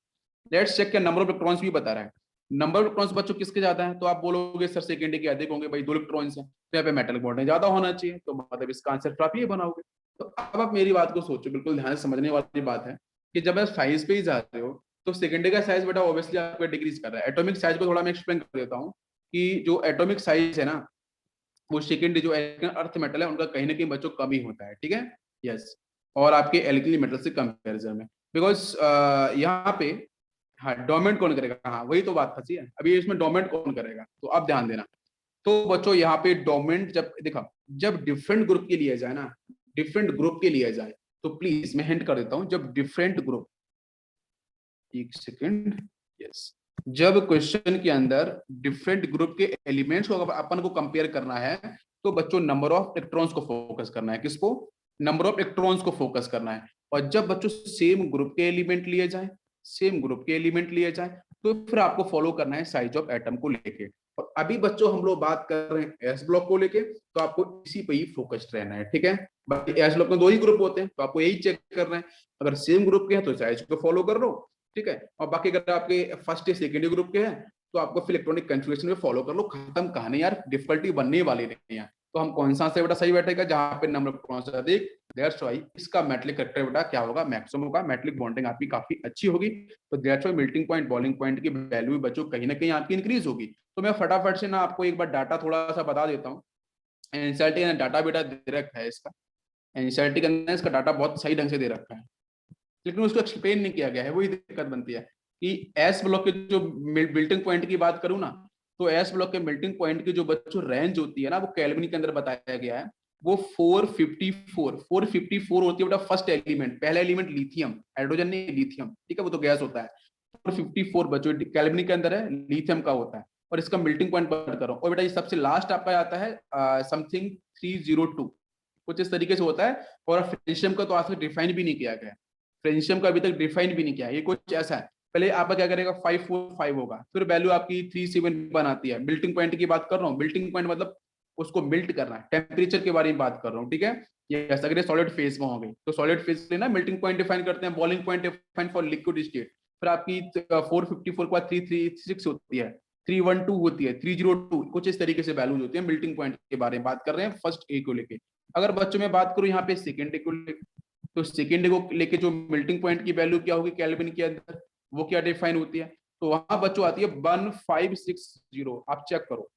A: लेट्स चेक, क्या नंबर ऑफ इलेक्ट्रॉन्स भी बता रहा है। नंबर ऑफ इलेक्ट्रॉन्स बच्चों किसके ज्यादा है? तो आप बोलोगे सर सेकंड के अधिक होंगे, भाई 2 इलेक्ट्रॉन्स हैं तो यहाँ पे मेटलिक बॉन्डिंग ज्यादा होना चाहिए, तो मतलब इसका आंसर आप ये बनाओगे। तो अब आप मेरी बात को सोचो, बिल्कुल ध्यान से समझने वाली बात है कि जब आप साइज पे ही जा रहे हो तो सेकेंडरी का साइज बेटा ऑब्वियसली आपका डिक्रीज कर रहा है। एटॉमिक साइज को थोड़ा मैं एक्सप्लेन कर देता हूँ कि जो एटॉमिक साइज है ना वो सेकेंडरी जो अर्थ मेटल है उनका कहीं ना कहीं बच्चों कम ही होता है, ठीक है। यस, और आपके एल्किली मेटल से कंपेरिजन में, बिकॉज यहाँ पे हाँ डोमेंट कौन करेगा, हाँ वही तो बात फंसी है अभी इसमें, डोमेंट कौन करेगा, तो आप ध्यान देना। तो बच्चों यहाँ पे डोमेंट जब देखा, जब डिफरेंट ग्रुप के लिए जाए ना, डिफरेंट ग्रुप के लिए जाए तो प्लीज मैं हिंट कर देता हूं, जब डिफरेंट ग्रुप, एक सेकेंड, यस, जब क्वेश्चन के अंदर डिफरेंट ग्रुप के एलिमेंट्स को अपन को कंपेयर करना है तो बच्चों नंबर ऑफ इलेक्ट्रॉन्स को फोकस करना है। किसको? नंबर ऑफ इलेक्ट्रॉन्स को फोकस करना है। और जब बच्चों सेम ग्रुप के एलिमेंट लिए जाए, सेम ग्रुप के एलिमेंट लिए जाए तो फिर आपको फॉलो करना है साइज ऑफ एटम को लेके। और अभी बच्चों हम लोग बात कर रहे हैं एस ब्लॉक को लेके, तो आपको इसी पे ही फोकस्ड रहना है, ठीक है। बाकी एस ब्लॉक में 2 ही ग्रुप होते हैं, तो आपको यही चेक करना है। अगर सेम ग्रुप के हैं तो चाहे इसको फॉलो कर लो, ठीक है। और बाकी अगर आपके फर्स्ट या सेकेंड ग्रुप के हैं तो आपको फिर इलेक्ट्रॉनिक कन्फिगरेशन में फॉलो कर लो, खत्म कहानी यार, डिफिकल्टी बनने वाली नहीं है। तो हम कौन सा से बेटा सही बैठेगा, जहां पे नंबर कौन सा अधिक, दैट्स व्हाई इसका मेटलिक करेक्टर बेटा क्या होगा, मैक्सिमम होगा। मेटलिक बॉन्डिंग आपकी काफी अच्छी होगी, तो that's why melting point boiling point की वैल्यू बच्चों कहीं ना कहीं आपकी इंक्रीज होगी। तो मैं फटाफट से ना आपको एक बार डाटा थोड़ा सा बता देता हूँ। एनसीईआरटी ने डाटा बेटा दे रखा है इसका, एनसीईआरटी के अंदर इसका डाटा बहुत सही ढंग से दे रखा है, लेकिन उसको एक्सप्लेन नहीं किया गया है, वही दिक्कत बनती है कि एस ब्लॉक के जो मेल्टिंग पॉइंट की बात करूँ ना, तो एस ब्लॉक के मेल्टिंग पॉइंट की जो बच्चों रेंज होती है ना, वो केल्विन के अंदर बताया गया है, वो 454 होती है बेटा। फर्स्ट एलिमेंट, पहला एलिमेंट लिथियम, हाइड्रोजन नहीं लिथियम, ठीक है, वो तो गैस होता है। 454 बच्चों केल्विन के अंदर है, लिथियम का होता है। और इसका मेल्टिंग पॉइंट बात करो, और बेटा ये सबसे लास्ट आपका आता है समथिंग 302, कुछ इस तरीके से होता है। और फ्रेंशियम का तो आज तक डिफाइन भी नहीं किया गया, फ्रेंशियम का अभी तक डिफाइन भी नहीं किया, ये कुछ ऐसा है। पहले आपका क्या करेगा, 545 होगा, फिर वैल्यू आपकी 37 आती है। बिल्टिंग पॉइंट की बात कर रहा हूँ, बिल्टिंग पॉइंट मतलब उसको मिल्ट करना है, टेम्परेचर के बारे में बात कर रहा हूँ, ठीक है। ये अगर सॉलिड फेज में हो गई तो सॉलिड फेज में ना मेल्टिंग पॉइंट डिफाइन करते हैं, boiling point define for liquid state. फिर आपकी 454 के बाद 336 होती है, 312 होती है, 302, कुछ इस तरीके से वैल्यूज होती है। मिल्टिंग पॉइंट के बारे में बात कर रहे हैं फर्स्ट ए को लेके। अगर बच्चों में बात करूं यहाँ पे सेकेंड ए को लेके, तो सेकेंड को लेके जो मेल्टिंग पॉइंट की वैल्यू क्या होगी केल्विन के अंदर, वो क्या डिफाइन होती है, तो वहां बच्चों आती है 1560। आप चेक करो,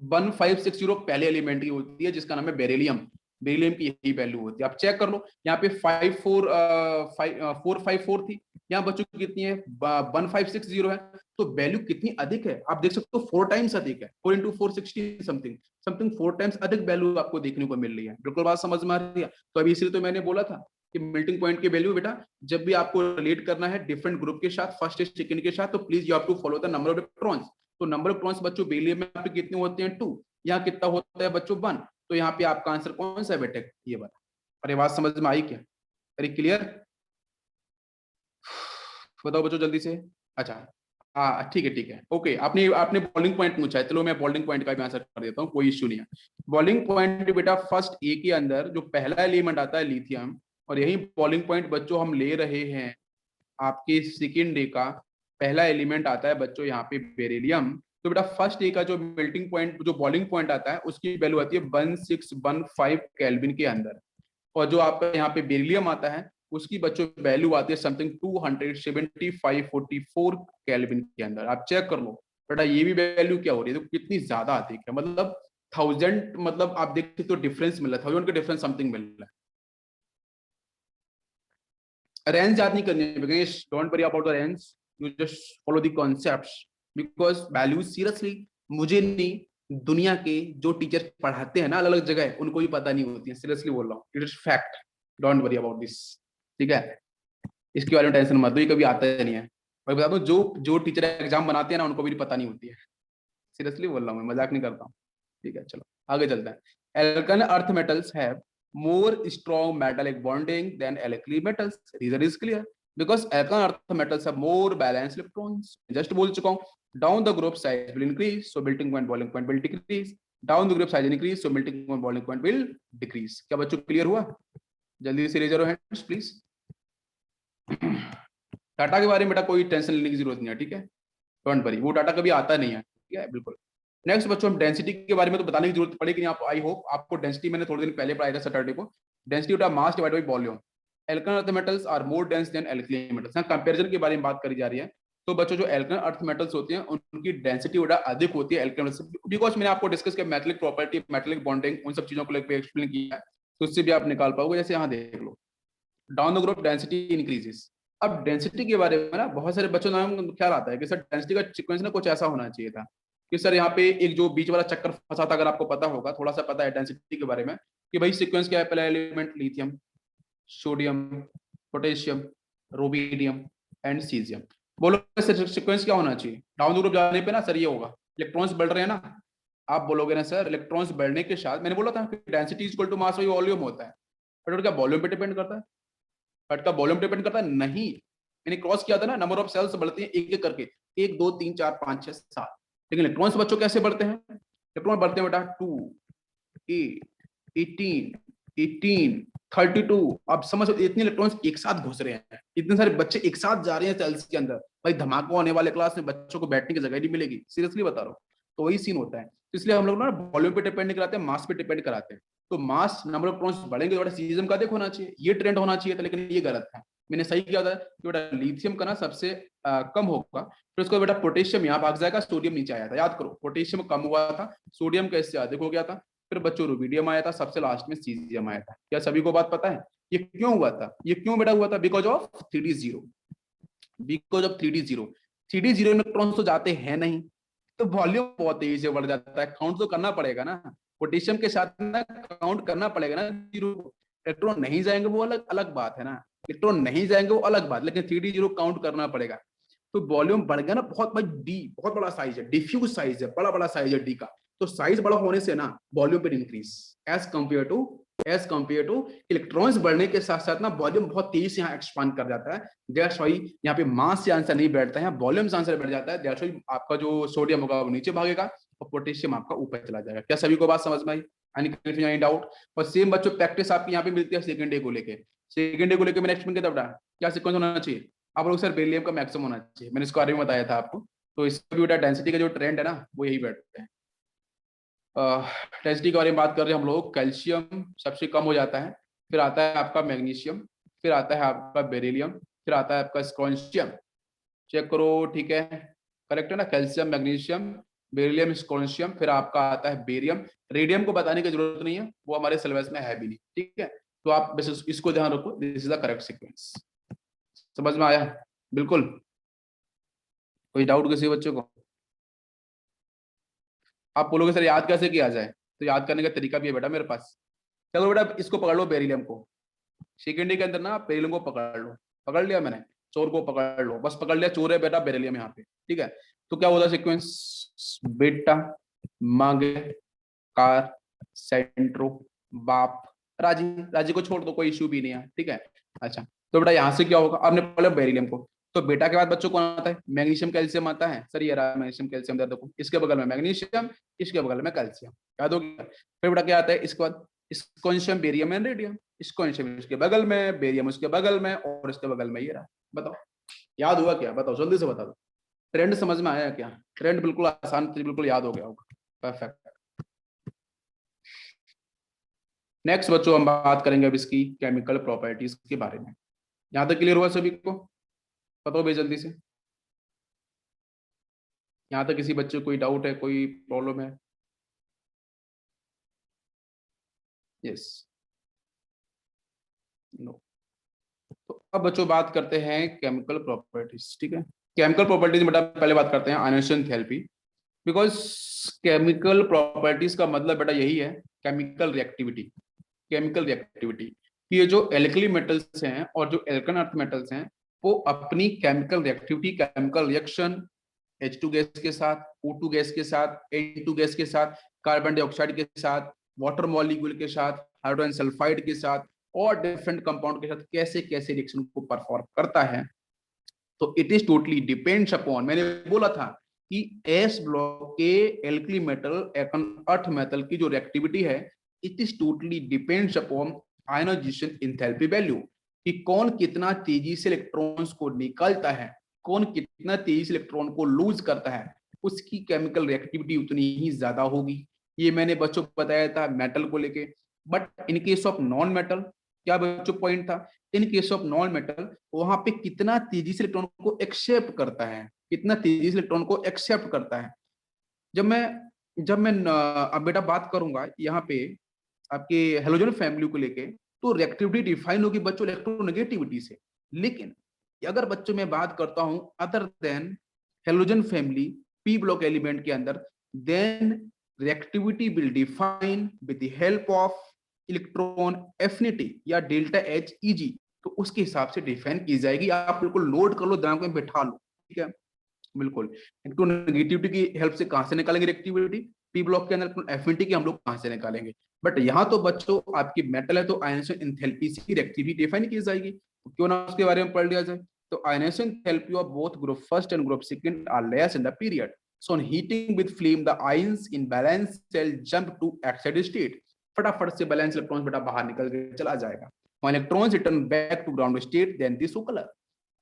A: 1560 पहले एलिमेंट की होती है, जिसका नाम है बेरिलियम। बेरिलियम की यही वैल्यू होती है, आप चेक कर लो। यहाँ पे 454 थी, यहाँ बच्चों की कितनी है, 1560 है। तो वैल्यू कितनी अधिक है आप देख सकते हो, 4 टाइम्स अधिक है, 4 इंटू 460 समथिंग समथिंग, 4 टाइम्स अधिक वैल्यू आपको देखने को मिल रही है। बिल्कुल बात समझ में आ रही है। तो अभी इसलिए तो मैंने बोला था कि मेल्टिंग पॉइंट की वैल्यू बेटा जब भी आपको रिलेट करना है डिफरेंट ग्रुप के साथ, फर्स्ट सेकंड के साथ, तो please you have to follow the number of electrons. तो नंबर ऑफ इलेक्ट्रॉन्स बच्चों बेरिलियम में पे कितने होते हैं, 2। यहाँ कितना होता है बच्चों, 1। तो यहाँ पे आपका आंसर कौन सा है बेटे, ये वाला। अरे बात समझ में आई क्या, अरे क्लियर, बताओ बच्चों जल्दी से। अच्छा, हाँ ठीक है ठीक है, ओके। आपने आपने बॉलिंग पॉइंट पूछा है, चलो मैं बॉलिंग पॉइंट का भी आंसर कर देता हूँ, कोई इश्यू नहीं है। बॉलिंग पॉइंट बेटा फर्स्ट ए के अंदर जो पहला एलिमेंट आता है लिथियम, और यही बॉलिंग पॉइंट बच्चों हम ले रहे हैं आपके सेकेंड डे का, पहला एलिमेंट आता है बच्चों यहाँ पे बेरिलियम। तो बेटा फर्स्ट डे का जो मेल्टिंग पॉइंट, जो बॉइलिंग पॉइंट आता है, उसकी वैल्यू आती है 1615 केल्विन के अंदर। और जो आपका यहाँ पे बेरिलियम आता है, उसकी बच्चों वैल्यू आती है समथिंग 27544 केल्विन के अंदर। आप चेक कर लो बेटा, ये भी वैल्यू क्या हो रही है, तो कितनी ज्यादा अधिक है, मतलब 1000, मतलब आप देखते तो डिफरेंस मिल रहा है, 1000 का डिफरेंस समथिंग मिल रहा है। रेंज याद नहीं करनी है, don't worry about the range, you just follow the concepts, because values seriously मुझे नहीं, दुनिया के जो टीचर पढ़ाते हैं ना अलग अलग जगह, उनको भी पता नहीं होती है, सीरियसली बोल रहा हूँ, it is fact. Don't worry about this, ठीक है, इसके बारे में टेंशन मत लो, ये कभी आता ही नहीं है। मैं बता दूं, जो जो टीचर एग्जाम बनाते हैं ना, उनको भी पता नहीं होती है, सीरियसली बोल रहा हूँ, मैं मजाक नहीं करता हूँ, ठीक है। चलो आगे चलते हैं। Alcon earth metals have more strong metallic bonding than alkali metals. Reason is clear, because alkaline earth metals have more balanced electrons. Just बोल चुका हूँ, down the group size will increase, so melting point boiling point will decrease. Down the group size increase, so melting point boiling point will decrease. क्या बच्चों clear हुआ, जल्दी से razor hands please. Tata के बारे में बेटा कोई टेंशन लेने की जरूरत नहीं है, ठीक है, डोंट वरी, वो डाटा कभी आता नहीं है, ठीक है, बिल्कुल। नेक्स्ट बच्चों, हम डेंसिटी के बारे में तो बताने की जरूरत पड़ेगी नहीं, आप आई होप आपको डेंसिटी मैंने थोड़े दिन पहले पढ़ाया था सैटरडे को। डेंसिटी बेटा मास डिवाइड बाय वॉल्यूम। एल्कन earth metals are more dense than alkali metals. Comparison के बारे में बात करी जा रही है, तो बच्चों जो एल्कन अर्थ मेटल्स होते हैं उनकी डेंसिटी बेटा अधिक होती है एल्कन से, बिकॉज मैंने आपको डिस्कस किया मेटलिक प्रॉपर्टी, मेटलिक बॉन्डिंग, उन सब चीजों को लेकर एक्सप्लेन किया है, तो उससे भी आप निकाल पाओगे। जैसे यहाँ देख लो, down the group density increases. अब डेंसिटी के बारे में ना बहुत सारे बच्चों को ख्याल आता है कि सर डेंसिटी का सीक्वेंस ना कुछ ऐसा होना चाहिए था कि सर यहाँ पे एक जो बीच वाला चक्कर फंसा था, अगर आपको पता होगा, थोड़ा सा पता है डेंसिटी के बारे में, कि भाई सीक्वेंस क्या है, पहला element lithium, sodium, potassium, rubidium and caesium. बोलो सर सीक्वेंस क्या होना चाहिए, डाउन द ग्रुप जाने पे ना सर ये होगा, इलेक्ट्रॉन्स बढ़ रहे हैं ना, आप बोलोगे ना सर इलेक्ट्रॉन्स बढ़ने के साथ, मैंने बोला था कि density equal to mass by volume होता है, बट क्या वॉल्यूम पे डिपेंड करता है, बट का वॉल्यूम डिपेंड करता है नहीं। मैंने क्रॉस किया था ना, नंबर ऑफ सेल्स बढ़ते हैं एक एक करके, 1 2 3 4 5 6 7, लेकिन इलेक्ट्रॉन्स बच्चों कैसे बढ़ते हैं? इलेक्ट्रॉन बढ़ते हैं बेटा 2, 8, 18, 18, 32। अब समझ, इतने इलेक्ट्रॉन्स एक साथ घुस रहे हैं, इतने सारे बच्चे एक साथ जा रहे हैं सेल्स के अंदर, भाई धमाका होने वाले क्लास में, बच्चों को बैठने की जगह नहीं मिलेगी, सीरियसली बता रहा हूँ। तो वही सीन होता है। तो इसलिए हम लोग ना वॉल्यूम पे डिपेंड नहीं कराते, मास पे डिपेंड कराते हैं। तो मास नंबर ऑफ इलेक्ट्रॉन्स बढ़ेंगे, बड़ा सीजन का देख होना चाहिए, ये ट्रेंड होना चाहिए था, लेकिन ये गलत है। मैंने सही किया था कि बेटा लिथियम का ना सबसे कम होगा, फिर उसको बेटा पोटेशियम यहाँ भाग जाएगा, सोडियम नीचे आया था, याद करो, पोटेशियम कम हुआ था, सोडियम का इससे अधिक हो गया था, फिर बच्चों रुबिडियम आया था, सबसे लास्ट में सीजियम आया था। क्या सभी को बात पता है ये क्यों हुआ था? ये क्यों बेटा हुआ था? Because of 3d0, because of 3d0। 3d0 में इलेक्ट्रॉन्स तो जाते हैं नहीं, तो वॉल्यूम बहुत तेजी से बढ़ जाता है। काउंट तो करना पड़ेगा ना, पोटेशियम के साथ ना काउंट करना पड़ेगा ना जीरो। इलेक्ट्रॉन नहीं जाएंगे वो अलग अलग बात है ना, इलेक्ट्रॉन नहीं जाएंगे वो अलग बात, लेकिन 3d0 काउंट करना पड़ेगा। तो वॉल्यूम बढ़ गया ना बहुत भाई, डी बहुत बड़ा साइज है, डिफ्यूज साइज है, बड़ा बड़ा साइज है डी का। तो साइज बड़ा होने से ना वॉल्यूम पे increase as compare to electrons बढ़ने के साथ साथ ना वॉल्यूम बहुत तेजी से यहाँ एक्सपांड कर जाता है। दैट्स व्हाई यहाँ पे मास से आंसर नहीं बैठता है, वॉल्यूम से आंसर बैठ जाता है। दैट्स व्हाई आपका जो सोडियम होगा वो नीचे भागेगा और पोटेशियम आपका ऊपर चला जाएगा। क्या सभी को बात समझ में आई? Any doubt? और सेम बच्चों प्रैक्टिस आपकी यहाँ पे मिलती है सेकंड डे को लेके। सेकंड डे को लेके मैंने एक्सप्लेन किया था बेटा क्या सीक्वेंस होना चाहिए आप लोग, सर बेरिलियम का मैक्सिमम होना चाहिए, मैंने इसको बारे में बताया था आपको। तो इसका भी बेटा डेंसिटी का जो ट्रेंड है ना वो यही बैठते हैं। डेंसिटी के बारे में बात कर रहे हैं हम लोग, कैल्शियम सबसे कम हो जाता है, फिर आता है आपका मैग्नीशियम, फिर आता है आपका बेरिलियम, फिर आता है आपका स्क्रॉन्शियम। चेक करो, ठीक है, करेक्ट है ना? कैल्शियम, मैग्नीशियम, बेरिलियम, स्क्रॉन्शियम, फिर आपका आता है बेरियम। रेडियम को बताने की जरूरत नहीं है, वो हमारे सिलेबस में है भी नहीं, ठीक है? तो आप बस इसको ध्यान रखो, this is the correct sequence. समझ में आया? बिल्कुल। कोई डाउट किसी बच्चों को? आप बोलोगे सर याद कैसे किया जाए, तो याद करने का तरीका भी है बेटा मेरे पास। चलो बेटा इसको पकड़ लो, बेरिलियम को, सेकेंडरी के अंदर ना बेरिलियम को पकड़ लो। पकड़ लिया मैंने, चोर को पकड़ लो, बस पकड़ लिया, चोर है बेटा बेरिलियम यहाँ पे, ठीक है? तो क्या होता है सीक्वेंस? बेटा, मांगे, कार, सेंट्रो, बाप, राजी। राजी को छोड़ दो, कोई इश्यू भी नहीं है, ठीक है? अच्छा, तो बेटा यहाँ से क्या होगा? आपने पढ़ा बेरिलियम को, तो बेटा के बाद बच्चों को आता है मैग्नीशियम कैल्शियम आता है। सर ये रहा मैग्नीशियम कैल्शियम, देखो इसके बगल में मैग्नीशियम, इसके बगल में कैल्शियम, याद हो गया? फिर बेटा क्या आता है इसके बाद? स्कॉन्शियम, बेरियम एंड रेडियम। स्कॉन्शियम इसके बगल में, बेरियम उसके बगल में, और इसके बगल में ये रहा। बताओ याद हुआ क्या? बताओ जल्दी से बता दो। ट्रेंड समझ में आया क्या? ट्रेंड बिल्कुल आसान, बिल्कुल याद हो गया होगा। परफेक्ट। नेक्स्ट बच्चों हम बात करेंगे अब इसकी केमिकल प्रॉपर्टीज के बारे में। यहां तक क्लियर हुआ सभी को? बताओ भाई जल्दी से, यहां तक किसी बच्चे को कोई डाउट है, कोई प्रॉब्लम है? Yes, no? तो अब बच्चों बात करते हैं केमिकल प्रॉपर्टीज, ठीक है? केमिकल प्रॉपर्टीज में बेटा पहले बात करते हैं ionization enthalpy. Because chemical properties का मतलब बेटा यही है, केमिकल रिएक्टिविटी। केमिकल रिएक्टिविटी, ये जो एल्कली मेटल्स हैं और जो एल्कन अर्थ मेटल्स हैं, वो अपनी chemical reactivity, chemical reaction H2 gas के साथ, O2 गैस के साथ, N2 गैस के साथ, कार्बन डाइऑक्साइड के साथ, वाटर मॉलिक्यूल के साथ, हाइड्रोजन सल्फाइड के साथ, और डिफरेंट कंपाउंड के साथ कैसे कैसे रिएक्शन को परफॉर्म करता है। तो it is totally depends upon, मैंने बोला था कि एस ब्लॉक के एल्कली मेटल अर्थ मेटल की जो रिएक्टिविटी है, it is totally depends upon ionization enthalpy value, कि कौन कितना तेजी से इलेक्ट्रॉन्स को निकालता है, कौन कितना तेजी से इलेक्ट्रॉन को लूज करता है, उसकी केमिकल रिएक्टिविटी उतनी ही ज्यादा होगी। ये मैंने बच्चों को बताया था मेटल को लेके। But in case of non metal, क्या बच्चों पॉइंट था? In case of non metal, वहां पे कितना तेजी से इलेक्ट्रॉन को एक्सेप्ट करता है, कितना तेजी से इलेक्ट्रॉन को एक्सेप्ट करता है। जब मैं अब बेटा बात करूंगा यहाँ पे आपके हेलोजन फैमिली को लेके, तो रिएक्टिविटी डिफाइन होगी बच्चों इलेक्ट्रोनेगेटिविटी से। लेकिन अगर बच्चों में बात करता हूं other than halogen family, P block element के अंदर, then reactivity will define with the help of electron affinity या डेल्टा एच ईजी। तो उसके हिसाब से डिफाइन की जाएगी। आप बिल्कुल नोट कर लो, दिमाग में बैठा लो, ठीक है? बिल्कुल। इलेक्ट्रोनेगेटिविटी की हेल्प से कहां से निकालेंगे रिएक्टिविटी? पी ब्लॉक के अंदर एफिनिटी की हम लोग कहां से निकालेंगे? बट यहाँ तो बच्चों आपकी मेटल है, तो आयनाइजेशन एंथैल्पी से रिएक्टिविटी डिफाइन की जाएगी। तो क्यों ना उसके बारे में पढ़ लिया जाए। तो ionization enthalpy of both group first and group second are less in the period, So on heating with flame, the ions in valence shell jump to excited state. फटाफट से वैलेंस इलेक्ट्रॉन्स बेटा बाहर निकल के चला जाएगा. When electrons return back to ground state, then they show color.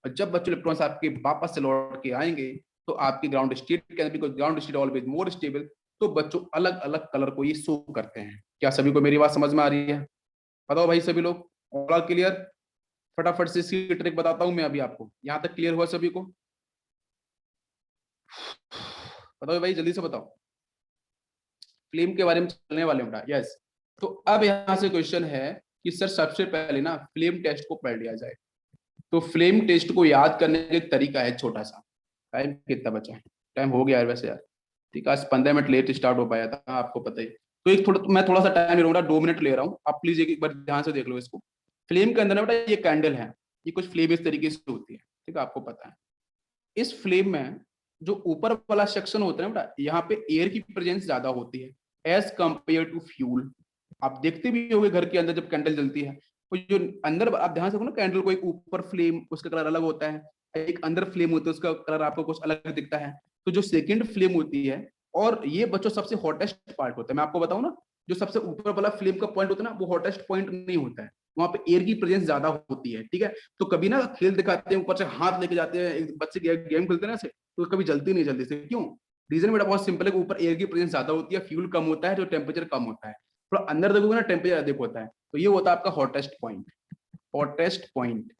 A: और जब बच्चों इलेक्ट्रॉन्स आपके वापस से लौट के आएंगे तो आपकी ग्राउंड स्टेट के अंदर, because ground state always more stable, तो बच्चों अलग अलग कलर को ये शो करते हैं. क्या सभी को मेरी बात समझ में आ रही है? बताओ भाई सभी लोग, ऑल आर क्लियर? फटाफट से इसकी ट्रिक बताता हूं मैं अभी आपको. यहां तक क्लियर हुआ सभी को? बताओ भाई जल्दी से बताओ. फ्लेम के बारे में चलने वाले बेटा. यस. तो अब यहां से क्वेश्चन है कि सर सबसे पहले ना फ्लेम टेस्ट को पढ़ लिया जाए. तो फ्लेम टेस्ट को याद करने का एक तरीका है छोटा सा. टाइम कितना बचा है? टाइम हो गया है वैसे यार. ठीक है, आज 15 मिनट लेट स्टार्ट हो पाया था, आपको पता ही. तो एक थोड़ा मैं थोड़ा सा टाइम ले रहा हूँ, 2 मिनट ले रहा हूँ. आप प्लीज एक बार ध्यान से देख लो इसको. फ्लेम के अंदर ना बेटा ये कैंडल है, ये कुछ फ्लेम इस तरीके से होती है. ठीक है, आपको पता है. इस फ्लेम में जो ऊपर वाला सेक्शन होता है ना बेटा, यहाँ पे एयर की प्रेजेंस ज्यादा होती है एज कंपेयर टू फ्यूल. आप देखते भी होंगे घर के अंदर जब कैंडल जलती है तो जो अंदर, आप ध्यान से देखो ना, कैंडल को एक ऊपर फ्लेम उसका कलर अलग होता है, एक अंदर फ्लेम होता है उसका कलर आपको कुछ अलग दिखता है. तो जो सेकंड फ्लेम होती है, और ये बच्चों सबसे हॉटेस्ट पार्ट होता है. मैं आपको बताऊं ना, जो सबसे ऊपर वाला फ्लेम का पॉइंट होता है ना, वो हॉटेस्ट पॉइंट नहीं होता है. वहां पे एयर की प्रेजेंस ज्यादा होती है. ठीक है, तो कभी ना खेल दिखाते हैं, ऊपर से हाथ लेके जाते हैं, बच्चे गेम खेलते हैं ना, तो कभी जलती नहीं जल्दी से. क्यों? रीजन बेटा बहुत सिंपल है कि ऊपर एयर की प्रेजेंस ज्यादा होती है, फ्यूल कम होता है, तो टेम्परेचर कम होता है. थोड़ा अंदर देखोगे ना, टेम्परेचर अधिक होता है. तो ये होता है आपका हॉटेस्ट पॉइंट. Hottest point.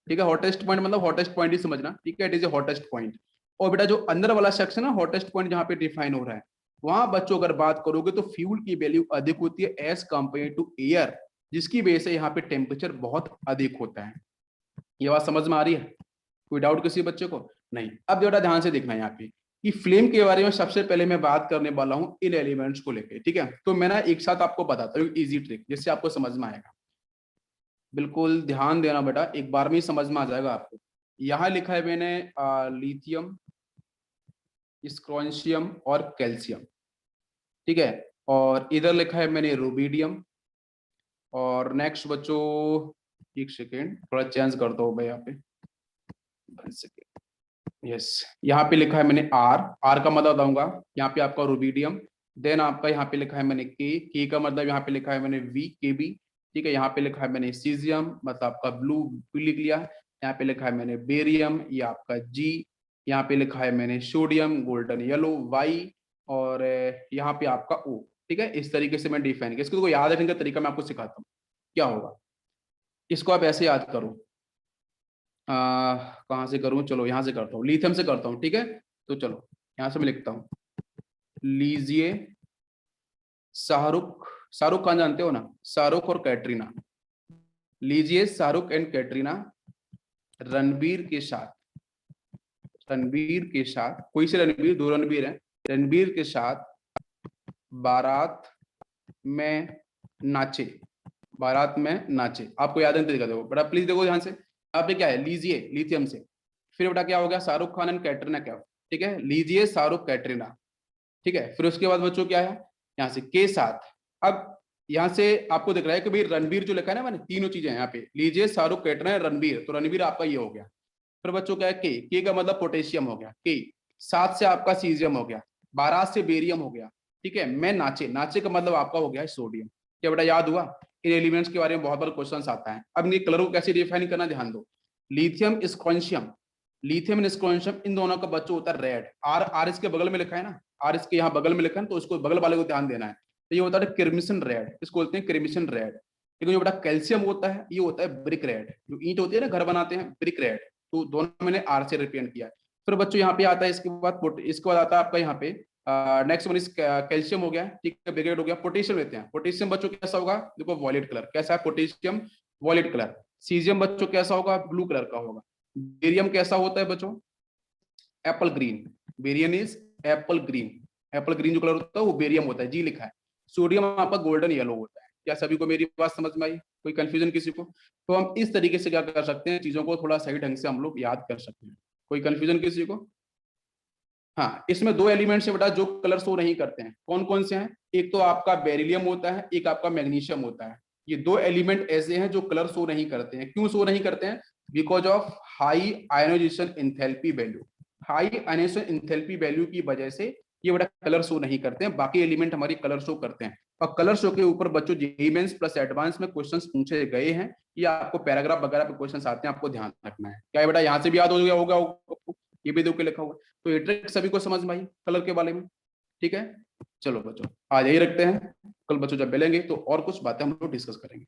A: ठीक है, हॉटेस्ट पॉइंट मतलब हॉटेस्ट पॉइंट ही समझना. ठीक है, it is a hottest point. और बेटा जो अंदर वाला सेक्शन है, हॉटेस्ट पॉइंट जहां पे डिफाइन हो रहा है, वहां बच्चों अगर बात करोगे तो फ्यूल की वैल्यू अधिक होती है एज कंपेयर टू एयर, जिसकी वजह से यहाँ पे टेम्परेचर बहुत अधिक होता है. ये बात समझ में आ रही है? कोई डाउट किसी बच्चे को? नहीं. अब बेटा ध्यान से देखना यहाँ पे कि फ्लेम के बारे में सबसे पहले मैं बात करने वाला हूँ इन एलिमेंट्स को लेके. ठीक है, तो मैं ना एक साथ आपको बताता हूँ इजी ट्रिक, जिससे आपको समझ में आएगा. बिल्कुल ध्यान देना बेटा, एक बार में ही समझ में आ जाएगा आपको. यहाँ लिखा है मैंने लिथियम, स्क्रॉन्शियम और कैल्शियम. ठीक है, और इधर लिखा है मैंने रुबिडियम. और नेक्स्ट बच्चों, एक सेकेंड थोड़ा चेंज करता हूँ भाई यहाँ पे. यस, यहाँ पे लिखा है मैंने आर. आर का मतलब बताऊंगा. यहाँ पे आपका रुबिडियम. देन आपका यहाँ पे लिखा है मैंने के का मतलब यहाँ पे लिखा है मैंने वी, के बी. ठीक है, यहाँ पे लिखा है मैंने सीजियम, मतलब आपका ब्लू लिख लिया. यहाँ पे लिखा है मैंने बेरियम, ये आपका जी. यहाँ पे लिखा है मैंने सोडियम, गोल्डन येलो, वाई. और यहाँ पे आपका ओ. ठीक है, इस तरीके से मैं डिफाइन किया. इसको याद रखने का तरीका मैं आपको सिखाता हूँ. क्या होगा, इसको आप ऐसे याद करो. कहाँ से करूं? चलो यहाँ से करता हूँ, लिथियम से करता हूँ. ठीक है, तो चलो यहाँ से मैं लिखता हूँ. लीजिए शाहरुख, शाहरुख खान जानते हो ना, शाहरुख और कैटरीना. लीजिए शाहरुख एंड कैटरीना रणबीर के साथ, रणबीर के साथ, कोई से रणबीर, 2 रणबीर हैं, रणबीर के साथ बारात में नाचे. बारात में नाचे. आपको याद है तरीका देखो बेटा, प्लीज देखो ध्यान से. यहाँ पे क्या है? लीजिए लिथियम से, फिर बेटा क्या हो गया? शाहरुख खान एंड कैटरीना. क्या? ठीक है, लीजिए शाहरुख कैटरीना. ठीक है, फिर उसके बाद बच्चों क्या है? यहाँ से के साथ. अब यहाँ से आपको दिख रहा है कि भाई रणबीर जो लिखा है ना मैंने, तीनों चीजें यहाँ पे, लीजिए शाहरुख कैटरीना रणबीर, तो रणबीर आपका ये हो गया. फिर बच्चों क्या है? के का मतलब पोटेशियम हो गया. के साथ से आपका सीजियम हो गया. बारात से बेरियम हो गया. ठीक है, मैं नाचे, नाचे का मतलब आपका हो गया है सोडियम. क्या बेटा याद हुआ? इन एलिमेंट्स के बारे में बहुत बार क्वेश्चन आता है. अब इन कलर को कैसे डिफाइन करना, ध्यान दो. लिथियम स्क्रॉन्शियम, लिथियम एंड स्क्रॉन्शियम, इन दोनों का बच्चों होता है रेड. आर, आर इसके बगल में लिखा है ना, आर इसके यहाँ बगल में लिखा है, तो उसको बगल वाले को ध्यान देना है. तो ये होता है क्रिमिसन रेड, इसको बोलते हैं क्रिमिसन रेड. लेकिन जो बेटा कैल्शियम होता है, ये होता है ब्रिक रेड. जो ईंट होती है ना, घर बनाते हैं, ब्रिक रेड. तो दोनों मैंने आर से रिप्रेजेंट किया. फिर बच्चों यहाँ पे आता है, इसके बाद आता है आपका यहाँ पे नेक्स्ट वन इज कैल्शियम हो गया. ठीक है, ब्रिगेड हो गया. पोटेशियम लेते हैं. पोटेशियम बच्चों कैसा होगा? देखो वॉयलेट कलर. कैसा है पोटेशियम? Violet colour. सीजियम बच्चों कैसा होगा? ब्लू कलर का होगा. बेरियम कैसा होता है बच्चों? Apple green. Barium is Apple green. Apple green जो कलर होता है वो बेरियम होता है, जी लिखा है. सोडियम आपका गोल्डन येलो होता है. क्या सभी को मेरी बात समझ में आई? कोई कंफ्यूजन किसी को? तो हम इस तरीके से क्या कर सकते हैं, चीजों को थोड़ा सही ढंग से हम लोग याद कर सकते हैं. कोई कंफ्यूजन किसी को? हाँ, इसमें 2 एलिमेंट्स है बेटा जो कलर शो नहीं करते हैं. कौन कौन से हैं? एक तो आपका बेरिलियम होता है, एक आपका मैग्नीशियम होता है. ये 2 एलिमेंट ऐसे हैं जो कलर शो नहीं करते हैं. क्यों शो नहीं करते हैं? Because of high ionization enthalpy value. High ionization enthalpy value की वजह से ये बड़ा कलर शो नहीं करते हैं, बाकी एलिमेंट हमारी कलर शो करते हैं। और कलर शो के ऊपर बच्चों जेईई मेंस प्लस एडवांस में क्वेश्चंस पूछे गए हैं, या आपको पैराग्राफ वगैरह पे क्वेश्चंस आते हैं, आपको ध्यान रखना है। क्या है बेटा, यहाँ से भी याद हो गया होगा आपको? ये भी देखो लिखा हुआ है। तो ये ट्रिक सभी को समझ में आई कलर के बारे में? ठीक है, चलो बच्चों आज यही रखते हैं। कल बच्चों जब मिलेंगे तो और कुछ बातें हम लोग डिस्कस करेंगे।